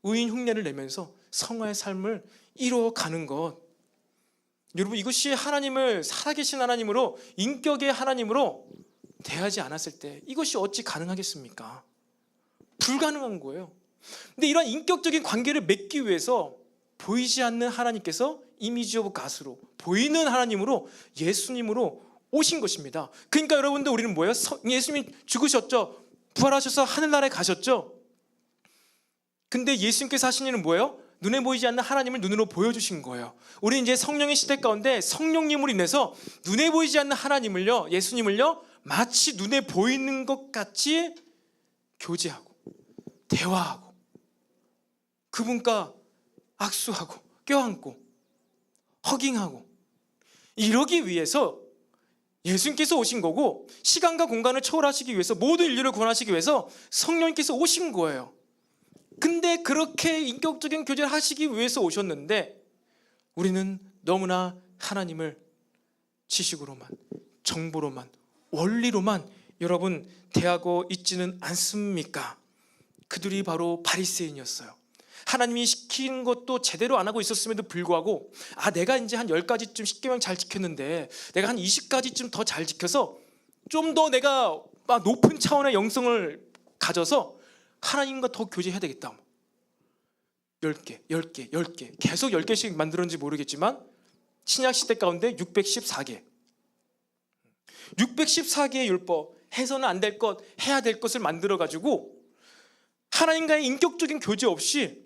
의인 흉내를 내면서 성화의 삶을 이뤄가는 것, 여러분 이것이 하나님을, 살아계신 하나님으로, 인격의 하나님으로 대하지 않았을 때 이것이 어찌 가능하겠습니까? 불가능한 거예요. 근데 이런 인격적인 관계를 맺기 위해서 보이지 않는 하나님께서 이미지 오브 갓으로, 보이는 하나님으로, 예수님으로 오신 것입니다. 그러니까 여러분들, 우리는 뭐예요? 예수님이 죽으셨죠. 부활하셔서 하늘나라에 가셨죠. 근데 예수님께서 하신 일은 뭐예요? 눈에 보이지 않는 하나님을 눈으로 보여주신 거예요. 우리는 이제 성령의 시대 가운데 성령님으로 인해서 눈에 보이지 않는 하나님을요, 예수님을요, 마치 눈에 보이는 것 같이 교제하고 대화하고 그분과 악수하고 껴안고 허깅하고 이러기 위해서 예수님께서 오신 거고, 시간과 공간을 초월하시기 위해서, 모든 인류를 구원하시기 위해서 성령님께서 오신 거예요. 근데 그렇게 인격적인 교제를 하시기 위해서 오셨는데 우리는 너무나 하나님을 지식으로만, 정보로만, 원리로만 여러분 대하고 있지는 않습니까? 그들이 바로 바리새인이었어요. 하나님이 시킨 것도 제대로 안 하고 있었음에도 불구하고, 내가 이제 한 10가지쯤 10계명 잘 지켰는데 내가 한 20가지쯤 더 잘 지켜서 좀 더 내가 높은 차원의 영성을 가져서 하나님과 더 교제해야 되겠다. 10개, 10개, 10개, 계속 10개씩 만들었는지 모르겠지만 신약 시대 가운데 614개 614개의 율법, 해서는 안 될 것, 해야 될 것을 만들어가지고 하나님과의 인격적인 교제 없이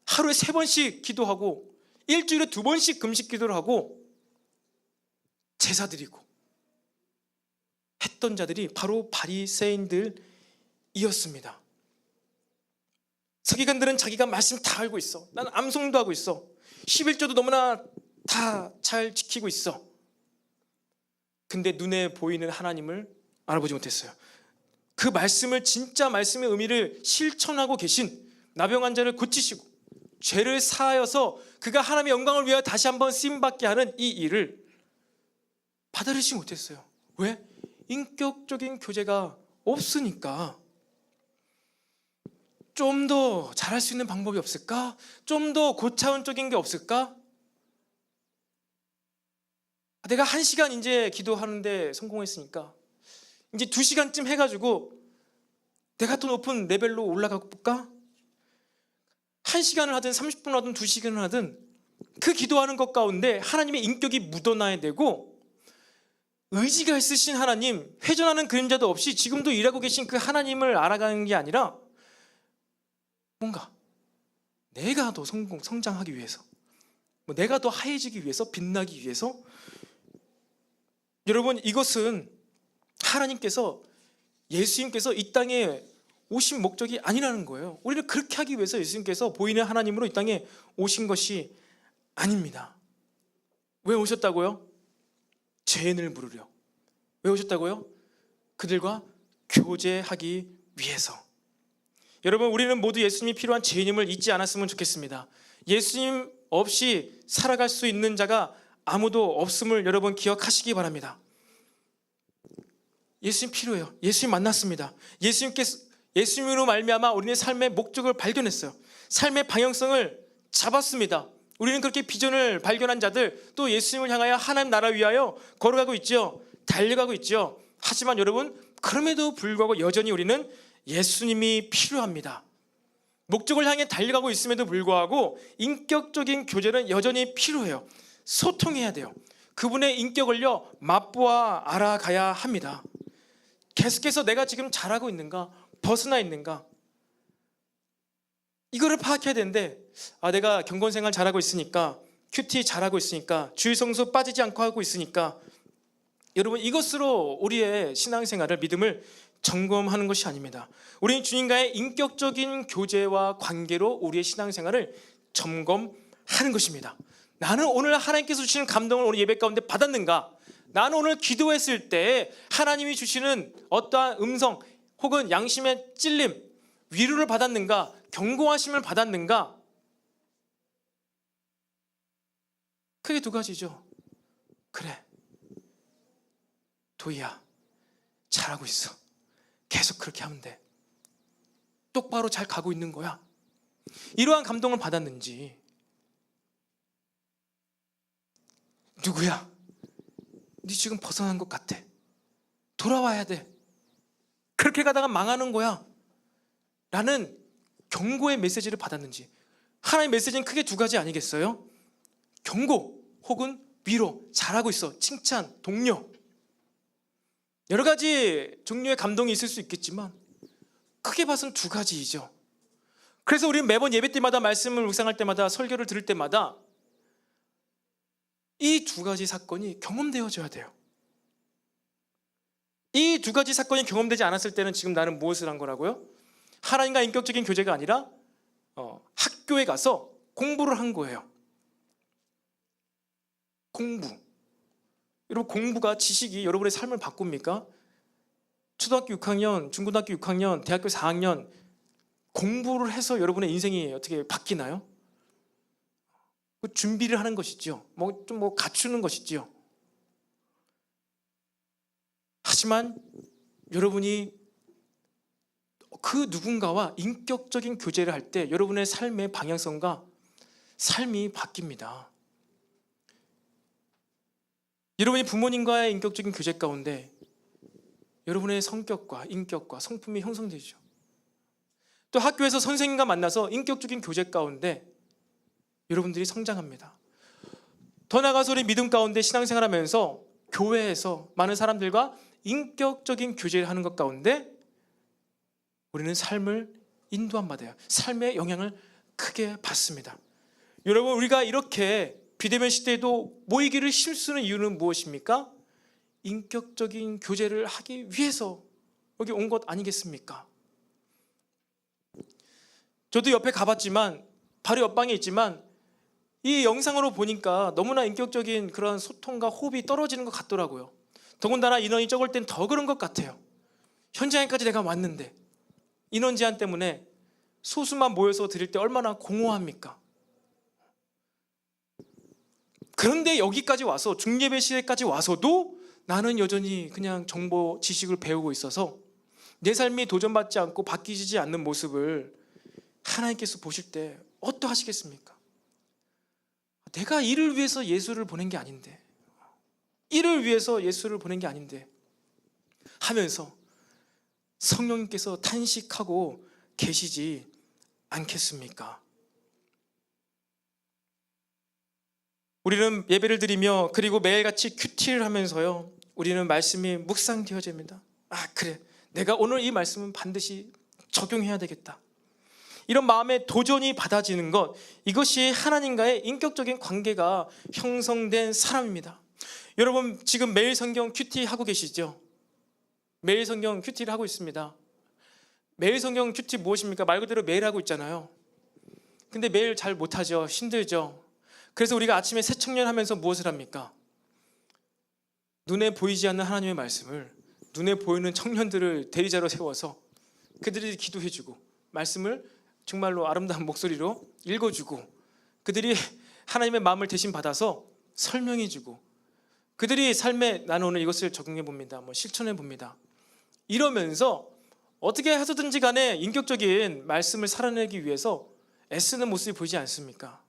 하루에 3번씩 기도하고 일주일에 2번씩 금식 기도를 하고 제사 드리고 했던 자들이 바로 바리새인들이었습니다. 서기관들은 자기가 말씀 다 알고 있어. 나는 암송도 하고 있어. 11조도 너무나 다 잘 지키고 있어. 근데 눈에 보이는 하나님을 알아보지 못했어요. 그 말씀을, 진짜 말씀의 의미를 실천하고 계신 나병 환자를 고치시고 죄를 사하여서 그가 하나님의 영광을 위하여 다시 한번 쓰임받게 하는 이 일을 받아들이지 못했어요. 왜? 인격적인 교제가 없으니까. 좀 더 잘할 수 있는 방법이 없을까? 좀 더 고차원적인 게 없을까? 내가 1시간 이제 기도하는데 성공했으니까 이제 2시간쯤 해가지고 내가 더 높은 레벨로 올라가 볼까? 1시간을 하든 30분을 하든 2시간을 하든 그 기도하는 것 가운데 하나님의 인격이 묻어나야 되고, 의지가 있으신 하나님, 회전하는 그림자도 없이 지금도 일하고 계신 그 하나님을 알아가는 게 아니라 뭔가 내가 더 성장하기 위해서, 내가 더 하얘지기 위해서, 빛나기 위해서. 여러분, 이것은 하나님께서, 예수님께서 이 땅에 오신 목적이 아니라는 거예요. 우리를 그렇게 하기 위해서 예수님께서 보이는 하나님으로 이 땅에 오신 것이 아닙니다. 왜 오셨다고요? 죄인을 부르려. 왜 오셨다고요? 그들과 교제하기 위해서. 여러분, 우리는 모두 예수님이 필요한 죄인임을 잊지 않았으면 좋겠습니다. 예수님 없이 살아갈 수 있는 자가 아무도 없음을 여러분 기억하시기 바랍니다. 예수님 필요해요. 예수님 만났습니다. 예수님으로 말미암아 우리의 삶의 목적을 발견했어요. 삶의 방향성을 잡았습니다. 우리는 그렇게 비전을 발견한 자들, 또 예수님을 향하여 하나님 나라 위하여 걸어가고 있죠. 달려가고 있죠. 하지만 여러분, 그럼에도 불구하고 여전히 우리는 예수님이 필요합니다. 목적을 향해 달려가고 있음에도 불구하고 인격적인 교제는 여전히 필요해요. 소통해야 돼요. 그분의 인격을요 맛보아 알아가야 합니다. 계속해서 내가 지금 잘하고 있는가, 벗어나 있는가, 이거를 파악해야 되는데, 내가 경건생활 잘하고 있으니까, 큐티 잘하고 있으니까, 주일성수 빠지지 않고 하고 있으니까, 여러분, 이것으로 우리의 신앙생활을, 믿음을 점검하는 것이 아닙니다. 우리는 주님과의 인격적인 교제와 관계로 우리의 신앙생활을 점검하는 것입니다. 나는 오늘 하나님께서 주시는 감동을 오늘 예배 가운데 받았는가? 나는 오늘 기도했을 때 하나님이 주시는 어떠한 음성 혹은 양심의 찔림, 위로를 받았는가? 경고하심을 받았는가? 크게 2가지죠. 그래, 도희야, 잘하고 있어. 계속 그렇게 하면 돼. 똑바로 잘 가고 있는 거야. 이러한 감동을 받았는지, 누구야, 네 지금 벗어난 것 같아. 돌아와야 돼. 그렇게 가다가 망하는 거야. 라는 경고의 메시지를 받았는지. 하나님의 메시지는 크게 2가지 아니겠어요? 경고 혹은 위로, 잘하고 있어, 칭찬, 독려. 여러 가지 종류의 감동이 있을 수 있겠지만 크게 봐서는 2가지이죠. 그래서 우리는 매번 예배 때마다, 말씀을 묵상할 때마다, 설교를 들을 때마다 이 2가지 사건이 경험되어져야 돼요. 이 2가지 사건이 경험되지 않았을 때는 지금 나는 무엇을 한 거라고요? 하나님과 인격적인 교제가 아니라 학교에 가서 공부를 한 거예요. 공부. 여러분, 공부가, 지식이 여러분의 삶을 바꿉니까? 초등학교 6학년, 중고등학교 6학년, 대학교 4학년 공부를 해서 여러분의 인생이 어떻게 바뀌나요? 준비를 하는 것이죠. 좀 갖추는 것이지요. 하지만 여러분이 그 누군가와 인격적인 교제를 할 때 여러분의 삶의 방향성과 삶이 바뀝니다. 여러분이 부모님과의 인격적인 교제 가운데 여러분의 성격과 인격과 성품이 형성되죠. 또 학교에서 선생님과 만나서 인격적인 교제 가운데 여러분들이 성장합니다. 더 나아가서 우리 믿음 가운데 신앙생활하면서 교회에서 많은 사람들과 인격적인 교제를 하는 것 가운데 우리는 삶을 인도함 받아요. 삶의 영향을 크게 받습니다. 여러분, 우리가 이렇게 비대면 시대에도 모이기를 힘쓰는 이유는 무엇입니까? 인격적인 교제를 하기 위해서 여기 온 것 아니겠습니까? 저도 옆에 가봤지만, 바로 옆방에 있지만 이 영상으로 보니까 너무나 인격적인 그런 소통과 호흡이 떨어지는 것 같더라고요. 더군다나 인원이 적을 땐 더 그런 것 같아요. 현장에까지 내가 왔는데 인원 제한 때문에 소수만 모여서 드릴 때 얼마나 공허합니까? 그런데 여기까지 와서, 중예배 시대까지 와서도 나는 여전히 그냥 정보 지식을 배우고 있어서 내 삶이 도전받지 않고 바뀌지 않는 모습을 하나님께서 보실 때 어떠하시겠습니까? 내가 이를 위해서 예수를 보낸 게 아닌데, 이를 위해서 예수를 보낸 게 아닌데 하면서 성령님께서 탄식하고 계시지 않겠습니까? 우리는 예배를 드리며 그리고 매일같이 큐티를 하면서요, 우리는 말씀이 묵상되어집니다. 그래, 내가 오늘 이 말씀은 반드시 적용해야 되겠다, 이런 마음의 도전이 받아지는 것, 이것이 하나님과의 인격적인 관계가 형성된 사람입니다. 여러분, 지금 매일 성경 큐티 하고 계시죠? 매일 성경 큐티를 하고 있습니다. 매일 성경 큐티 무엇입니까? 말 그대로 매일 하고 있잖아요. 근데 매일 잘 못하죠. 힘들죠. 그래서 우리가 아침에 새청년 하면서 무엇을 합니까? 눈에 보이지 않는 하나님의 말씀을 눈에 보이는 청년들을 대리자로 세워서 그들이 기도해주고 말씀을 정말로 아름다운 목소리로 읽어주고, 그들이 하나님의 마음을 대신 받아서 설명해주고, 그들이 삶에 나는 오늘 이것을 적용해 봅니다, 실천해 봅니다, 이러면서 어떻게 해서든지 간에 인격적인 말씀을 살아내기 위해서 애쓰는 모습이 보이지 않습니까?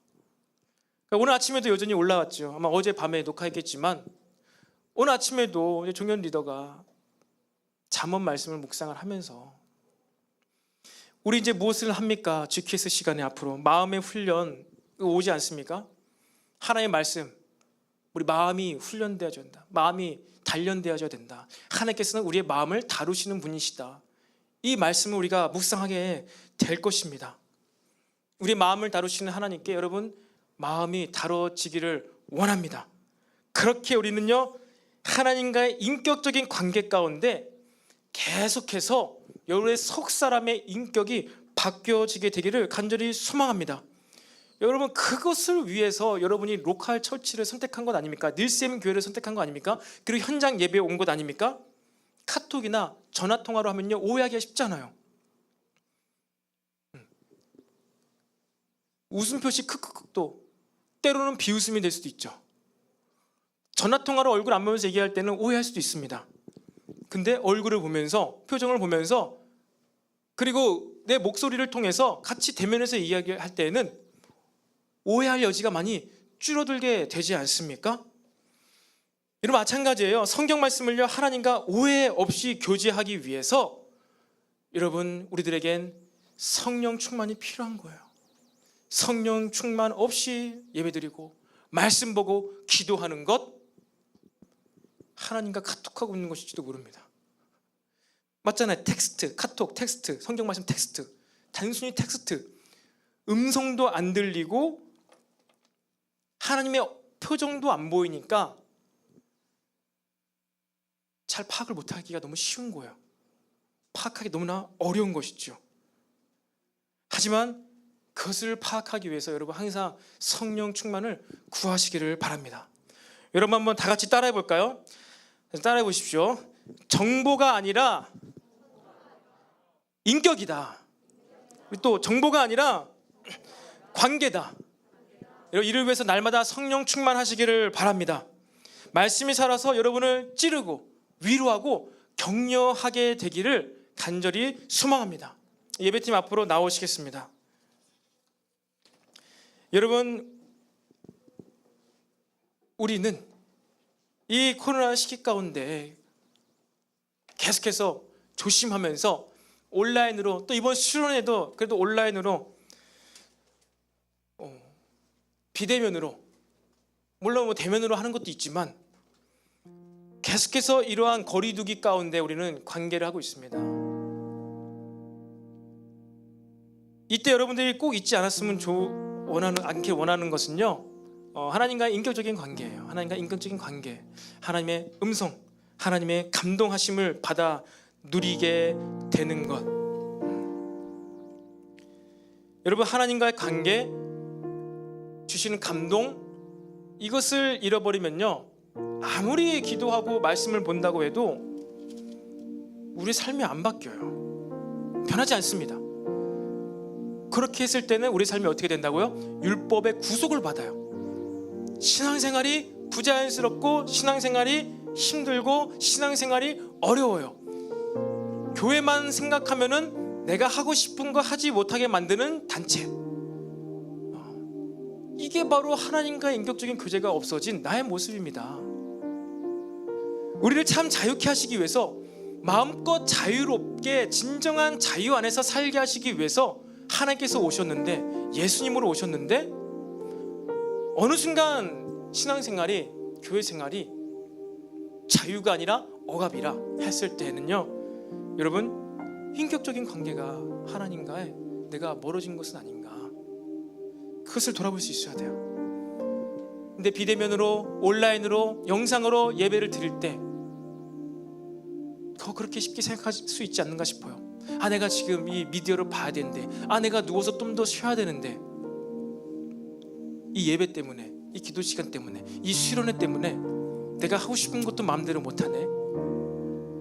오늘 아침에도 여전히 올라왔죠. 아마 어제 밤에 녹화했겠지만 오늘 아침에도 종현 리더가 잠언 말씀을 묵상을 하면서 우리 이제 무엇을 합니까? GKS 시간에 앞으로 마음의 훈련 오지 않습니까? 하나님의 말씀, 우리 마음이 훈련되어야 된다, 마음이 단련되어야 된다, 하나님께서는 우리의 마음을 다루시는 분이시다, 이 말씀을 우리가 묵상하게 될 것입니다. 우리 마음을 다루시는 하나님께 여러분 마음이 다뤄지기를 원합니다. 그렇게 우리는요, 하나님과의 인격적인 관계 가운데 계속해서 여러분의 속 사람의 인격이 바뀌어지게 되기를 간절히 소망합니다. 여러분, 그것을 위해서 여러분이 로컬 처치를 선택한 것 아닙니까? 닐셈 교회를 선택한 거 아닙니까? 그리고 현장 예배에 온 것 아닙니까? 카톡이나 전화통화로 하면요, 오해하기가 쉽잖아요. 웃음 표시 크크크도 때로는 비웃음이 될 수도 있죠. 전화통화로 얼굴 안 보면서 얘기할 때는 오해할 수도 있습니다. 근데 얼굴을 보면서, 표정을 보면서, 그리고 내 목소리를 통해서 같이 대면해서 이야기할 때에는 오해할 여지가 많이 줄어들게 되지 않습니까? 여러분, 마찬가지예요. 성경 말씀을요, 하나님과 오해 없이 교제하기 위해서 여러분, 우리들에겐 성령 충만이 필요한 거예요. 성령 충만 없이 예배드리고 말씀 보고 기도하는 것, 하나님과 카톡하고 있는 것일지도 모릅니다. 맞잖아요. 텍스트, 카톡, 텍스트, 성경 말씀 텍스트, 단순히 텍스트, 음성도 안 들리고 하나님의 표정도 안 보이니까 잘 파악을 못하기가 너무 쉬운 거예요. 파악하기 너무나 어려운 것이죠. 하지만 그것을 파악하기 위해서 여러분 항상 성령 충만을 구하시기를 바랍니다. 여러분 한번 다 같이 따라해 볼까요? 따라해 보십시오. 정보가 아니라 인격이다. 또 정보가 아니라 관계다. 여러분, 이를 위해서 날마다 성령 충만하시기를 바랍니다. 말씀이 살아서 여러분을 찌르고 위로하고 격려하게 되기를 간절히 소망합니다. 예배팀 앞으로 나오시겠습니다. 여러분, 우리는 이 코로나 시기 가운데 계속해서 조심하면서 온라인으로, 또 이번 수련회도 그래도 온라인으로, 비대면으로, 물론 대면으로 하는 것도 있지만 계속해서 이러한 거리두기 가운데 우리는 관계를 하고 있습니다. 이때 여러분들이 꼭 잊지 않았으면 원하는 것은요, 하나님과의 인격적인 관계예요. 하나님과 인격적인 관계, 하나님의 음성, 하나님의 감동하심을 받아 누리게 되는 것. 여러분, 하나님과의 관계, 주시는 감동, 이것을 잃어버리면요, 아무리 기도하고 말씀을 본다고 해도 우리 삶이 안 바뀌어요. 변하지 않습니다. 그렇게 했을 때는 우리 삶이 어떻게 된다고요? 율법의 구속을 받아요. 신앙생활이 부자연스럽고, 신앙생활이 힘들고, 신앙생활이 어려워요. 교회만 생각하면은 내가 하고 싶은 거 하지 못하게 만드는 단체. 이게 바로 하나님과의 인격적인 교제가 없어진 나의 모습입니다. 우리를 참 자유케 하시기 위해서, 마음껏 자유롭게 진정한 자유 안에서 살게 하시기 위해서 하나님께서 오셨는데, 예수님으로 오셨는데, 어느 순간 신앙생활이, 교회생활이 자유가 아니라 억압이라 했을 때에는요, 여러분, 인격적인 관계가 하나님과의 내가 멀어진 것은 아닌가, 그것을 돌아볼 수 있어야 돼요. 근데 비대면으로, 온라인으로, 영상으로 예배를 드릴 때 그렇게 쉽게 생각할 수 있지 않는가 싶어요. 내가 지금 이 미디어를 봐야 되는데, 내가 누워서 좀 더 쉬어야 되는데, 이 예배 때문에, 이 기도 시간 때문에, 이 수련회 때문에 내가 하고 싶은 것도 마음대로 못하네.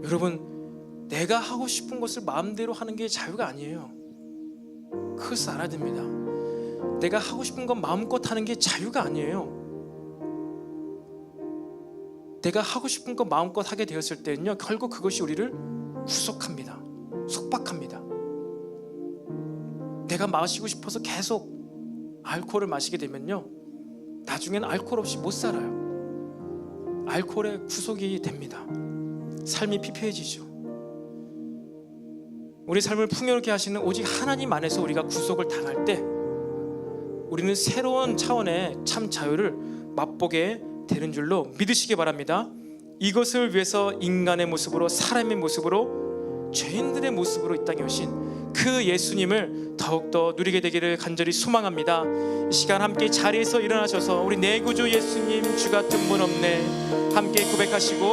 여러분, 내가 하고 싶은 것을 마음대로 하는 게 자유가 아니에요. 그것을 알아야 됩니다. 내가 하고 싶은 건 마음껏 하는 게 자유가 아니에요. 내가 하고 싶은 거 마음껏 하게 되었을 때는요, 결국 그것이 우리를 구속합니다. 속박합니다. 내가 마시고 싶어서 계속 알코올을 마시게 되면요, 나중엔 알코올 없이 못 살아요. 알코올에 구속이 됩니다. 삶이 피폐해지죠. 우리 삶을 풍요롭게 하시는 오직 하나님 안에서 우리가 구속을 당할 때 우리는 새로운 차원의 참 자유를 맛보게 되는 줄로 믿으시기 바랍니다. 이것을 위해서 인간의 모습으로, 사람의 모습으로, 죄인들의 모습으로 이 땅에 오신 그 예수님을 더욱더 누리게 되기를 간절히 소망합니다. 이 시간 함께 자리에서 일어나셔서 우리 내 구주 예수님, 주 같은 분 없네, 함께 고백하시고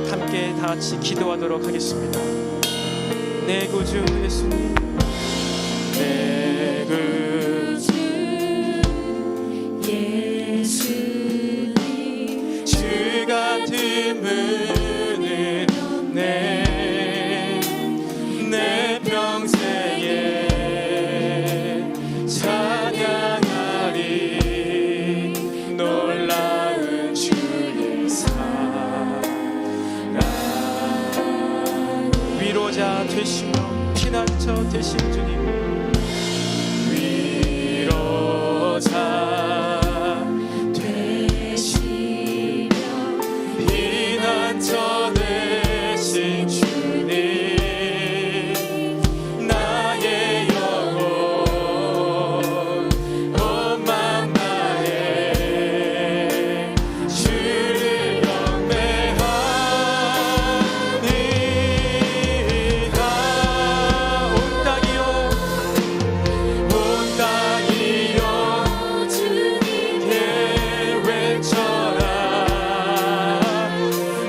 함께 다 같이 기도하도록 하겠습니다. 내 구주 예수님, 내 구주 예수님, 주 같은 분은 없네. 내 평생에 찬양하리 놀라운 주의 사랑. 위로자 되시며 피난처 되신 주님, 위로자 되시며 피난처 되신 주님, 나의 영혼 온 맘 다해 주를 경배하니이다. 온 땅이요, 온 땅이요, 주님께 외쳐라.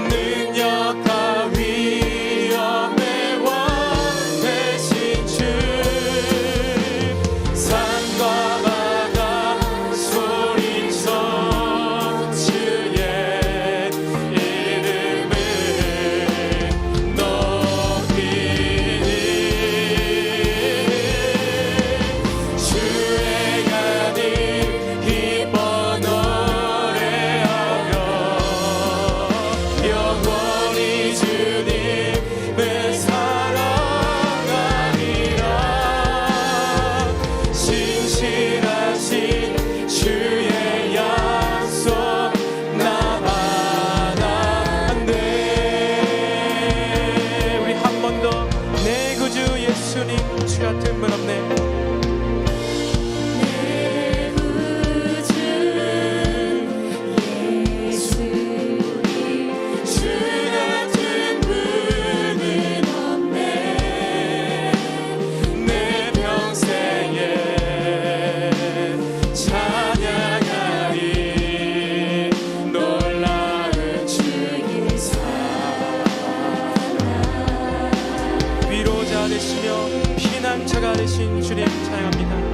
능력 되신 주님 찬양합니다.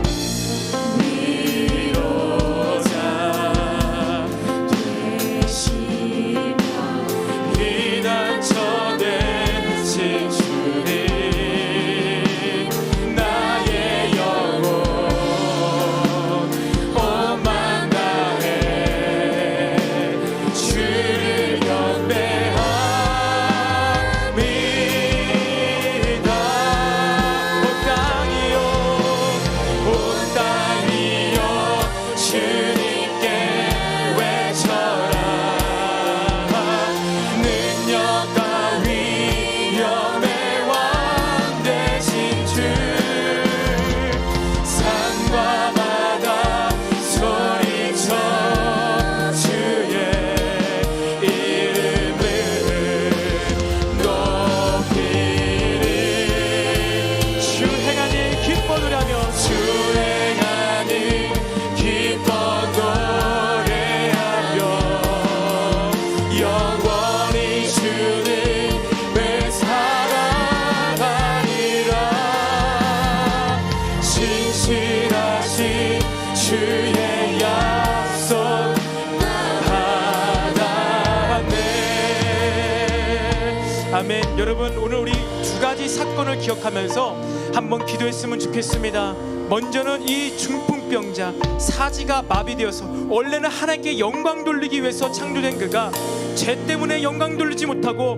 아멘. 여러분, 오늘 우리 두 가지 사건을 기억하면서 한번 기도했으면 좋겠습니다. 먼저는 이 중풍병자 사지가 마비되어서 원래는 하나님께 영광 돌리기 위해서 창조된 그가 죄 때문에 영광 돌리지 못하고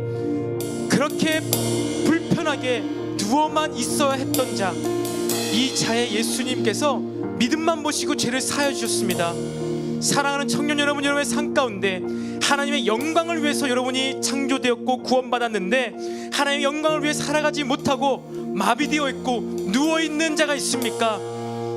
그렇게 불편하게 누워만 있어야 했던 자, 이 자의 예수님께서 믿음만 보시고 죄를 사하여 주셨습니다. 사랑하는 청년 여러분, 여러분의 삶 가운데 하나님의 영광을 위해서 여러분이 창조되었고 구원받았는데 하나님의 영광을 위해 살아가지 못하고 마비되어 있고 누워있는 자가 있습니까?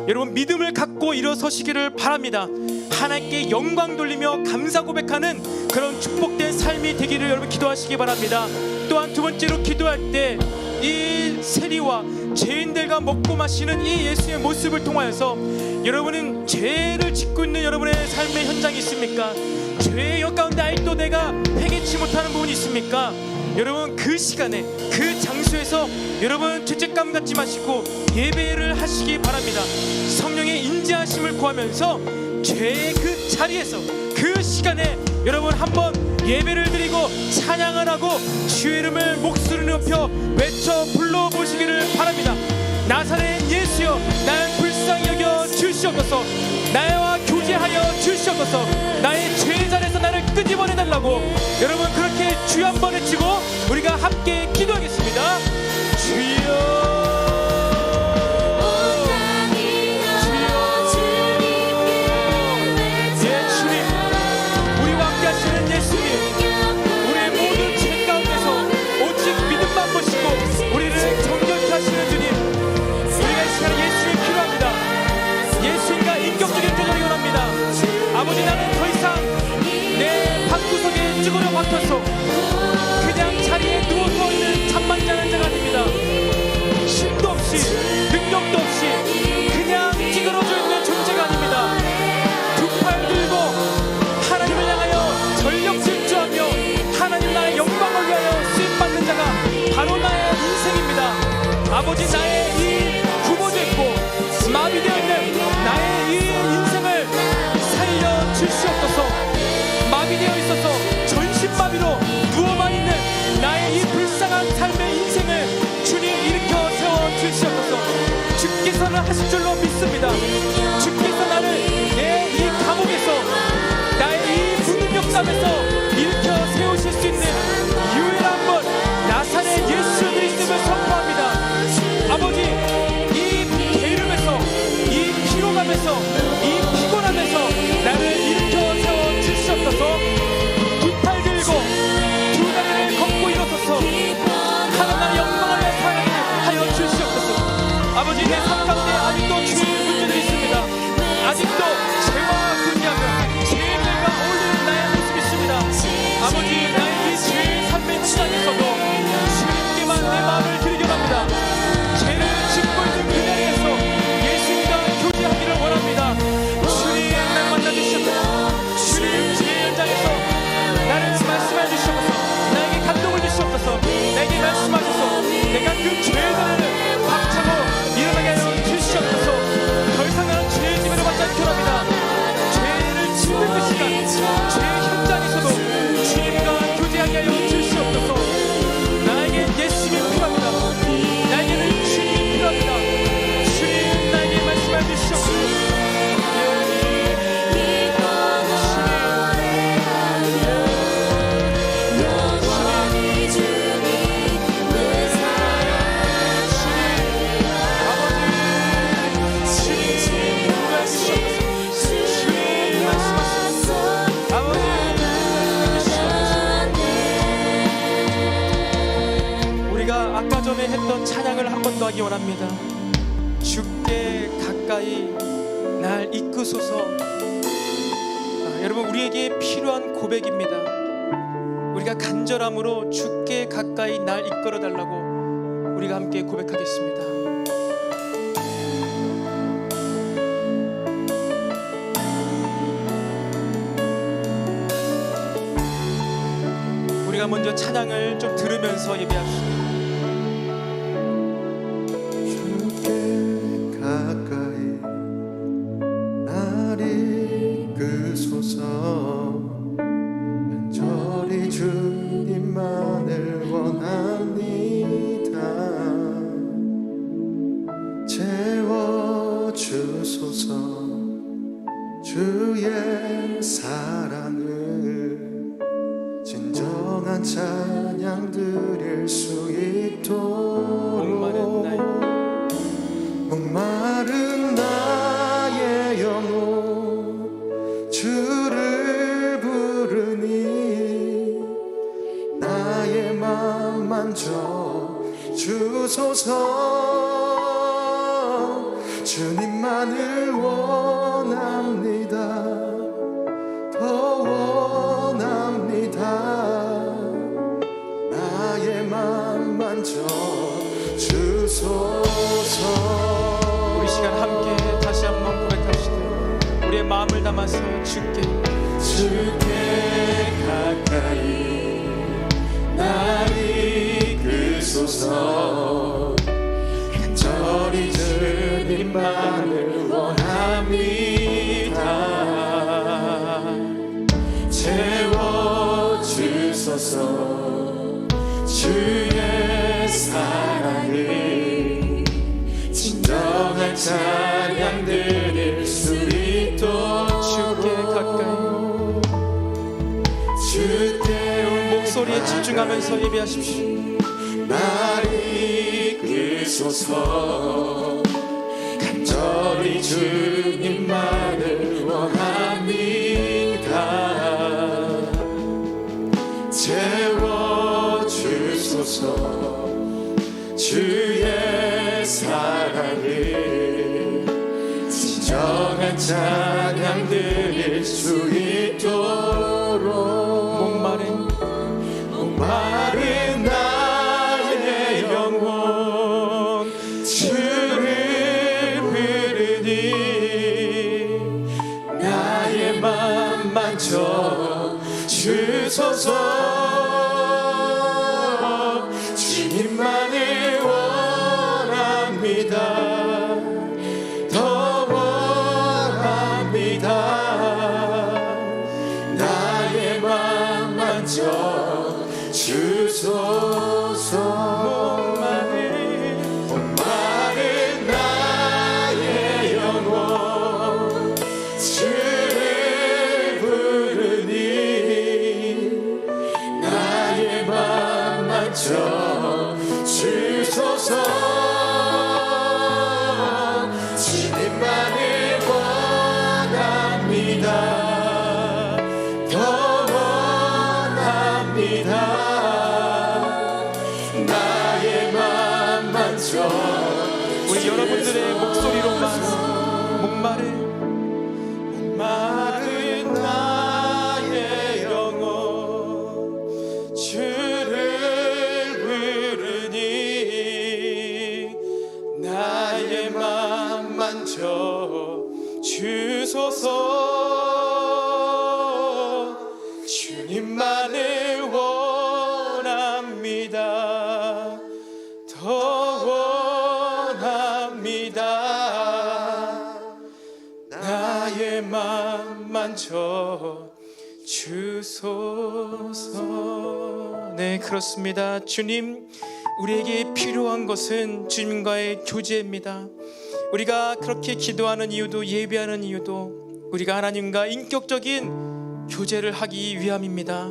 여러분, 믿음을 갖고 일어서시기를 바랍니다. 하나님께 영광 돌리며 감사 고백하는 그런 축복된 삶이 되기를 여러분 기도하시기 바랍니다. 또한 두 번째로 기도할 때 이 세리와 죄인들과 먹고 마시는 이 예수의 모습을 통하여서 여러분은 죄를 짓고 있는 여러분의 삶의 현장이 있습니까? 죄의 역 가운데 아직도 내가 해결치 못하는 부분이 있습니까? 여러분, 그 시간에 그 장소에서 여러분 죄책감 갖지 마시고 예배를 하시기 바랍니다. 성령의 인지하심을 구하면서 죄의 그 자리에서 그 시간에 여러분 한번 예배를 드리고 찬양을 하고 주의 이름을 목소리를 높여 외쳐 불러보시기를 바랍니다. 나사렛 예수여, 나를 불쌍히 여겨 주시옵소서. 나와 교제하여 주시옵소서. 나의 죄의 자리에서 나를 끄집어내달라고 여러분 그렇게 주여 한번 외치고 우리가 함께 기도하겠습니다. 주여, 아버지, 나는 더 이상 내 방구석에 찌그러 박혀서 그냥 자리에 누워서 있는 잠만 자는 자가 아닙니다. 힘도 없이 능력도 없이 그냥 찌그러져 있는 존재가 아닙니다. 두 팔 들고 하나님을 향하여 전력 질주하며 하나님 나의 영광을 위하여 쓰임받는 자가 바로 나의 인생입니다. 아버지, 나의 이 굽어졌고 마비되어 있는 나의 이 인생을 주시옵소서. 마비되어 있어서 전신마비로 누워만 있는 나의 이 불쌍한 삶의 인생을 주님 일으켜 세워 주시옵소서. 주께서는 하실 줄로 믿습니다. 주께서 나를 내 이 감옥에서 나의 이 무능력감에서 일으켜 세우실 수 있는 유일한 분 나사렛 예수 그리스도를 선포합니다. 아버지, 이 게으름에서 이 피로감에서 이 피곤함에서 나를 일으켜 세워 주시옵소서. 두 팔 들고 두 다리를 걷고 일어서서 하나님의 영광을 위해 살아가게 하여 주시옵소서. 아버지, 내 삶 가운데 아직도 주의 문제 얼마 전에 했던 찬양을 한 번 더 하기 원합니다. 주께 가까이 날 이끄소서. 여러분, 우리에게 필요한 고백입니다. 우리가 간절함으로 주께 가까이 날 이끌어 달라고 우리가 함께 고백하겠습니다. 우리가 먼저 찬양을 좀 들으면서 예배합시다. 주께 가까이 날 이끄소서. 간절히 주님만을 원합니다. 채워주소서. 주의 사랑을 진정한 찬양 드릴 수 있도록. 목마른 나의 영혼 주를 부르니 나의 맘 만져 주소서. 주님만을 원합니다. 더 원합니다. 나의 맘 만져 주소서. 우리 시간 함께 다시 한번 고백합시다. 우리의 마음을 담아서 주께 가까이 날 이끄소서. 간절히 주님만을 원합니다. 채워주소서. 주의 사랑을 진정한 찬양 드릴 수 있도록. 주께 가까이. 주께 오늘 목소리에 집중하면서 예배하십시오. 날 이끄소서. 간절히 주님만을 원합니다. 채워주소서. 주의 사랑을 진정한 찬양 드릴 수 있도록. 목마른 나의 영혼 주를 부르니 나의 맘 만져 주소서. 주님만을 원합니다. 더 원합니다. 나의 맘 만져 주소서. 목마른 나의 영혼 주를 부르니 나의 맘 만져 주소서. 주님만을 원합니다. 더 원합니다. 나의 맘 만져. 우리 여러분들의 목소리로만 목마른 나의 영혼 주를 부르니 나의 맘 만져 주소서. 주님만을 원합니다. 더 원합니다. 나의 맘 만져 주소서. 네, 그렇습니다. 주님, 우리에게 필요한 것은 주님과의 교제입니다. 우리가 그렇게 기도하는 이유도, 예배하는 이유도 우리가 하나님과 인격적인 교제를 하기 위함입니다.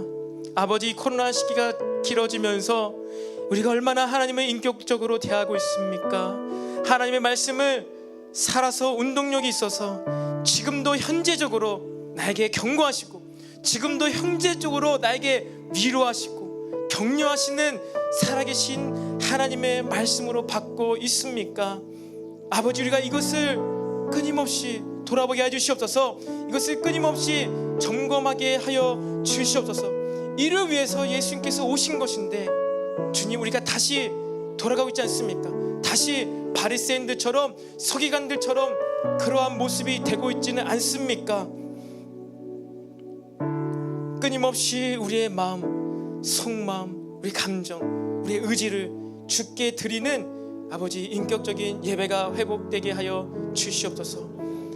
아버지, 코로나 시기가 길어지면서 우리가 얼마나 하나님을 인격적으로 대하고 있습니까? 하나님의 말씀을 살아서 운동력이 있어서 지금도 현재적으로 나에게 경고하시고, 지금도 현재적으로 나에게 위로하시고 격려하시는 살아계신 하나님의 말씀으로 받고 있습니까? 아버지, 우리가 이것을 끊임없이 돌아보게 해주시옵소서. 이것을 끊임없이 점검하게 하여 주시옵소서. 이를 위해서 예수님께서 오신 것인데, 주님, 우리가 다시 돌아가고 있지 않습니까? 다시 바리새인들처럼, 서기관들처럼 그러한 모습이 되고 있지는 않습니까? 끊임없이 우리의 마음, 속마음, 우리 감정, 우리의 의지를 주께 드리는 아버지 인격적인 예배가 회복되게 하여 주시옵소서.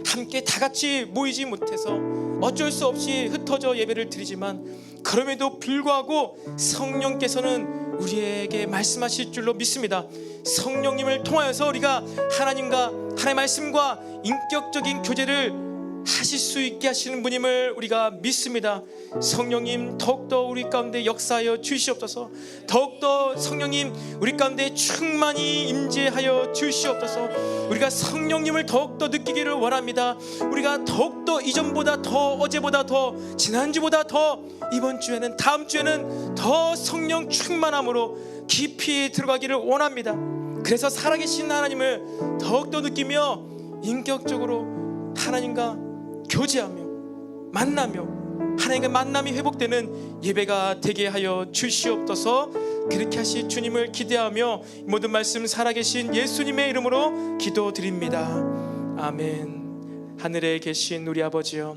함께 다 같이 모이지 못해서 어쩔 수 없이 흩어져 예배를 드리지만, 그럼에도 불구하고 성령께서는 우리에게 말씀하실 줄로 믿습니다. 성령님을 통하여서 우리가 하나님과 하나님의 말씀과 인격적인 교제를 하실 수 있게 하시는 분임을 우리가 믿습니다. 성령님, 더욱더 우리 가운데 역사하여 주시옵소서. 더욱더 성령님, 우리 가운데 충만히 임재하여 주시옵소서. 우리가 성령님을 더욱더 느끼기를 원합니다. 우리가 더욱더 이전보다 더, 어제보다 더, 지난주보다 더, 이번 주에는, 다음 주에는 더 성령 충만함으로 깊이 들어가기를 원합니다. 그래서 살아계신 하나님을 더욱더 느끼며 인격적으로 하나님과 교제하며 만나며 하나님과 만남이 회복되는 예배가 되게 하여 주시옵소서. 그렇게 하실 주님을 기대하며 모든 말씀 살아계신 예수님의 이름으로 기도드립니다. 아멘. 하늘에 계신 우리 아버지여,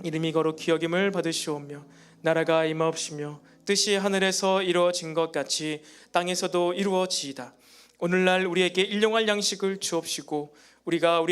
이름이 거룩히 여김을 받으시오며 나라가 임하옵시며 뜻이 하늘에서 이루어진 것 같이 땅에서도 이루어지이다. 오늘날 우리에게 일용할 양식을 주옵시고 우리가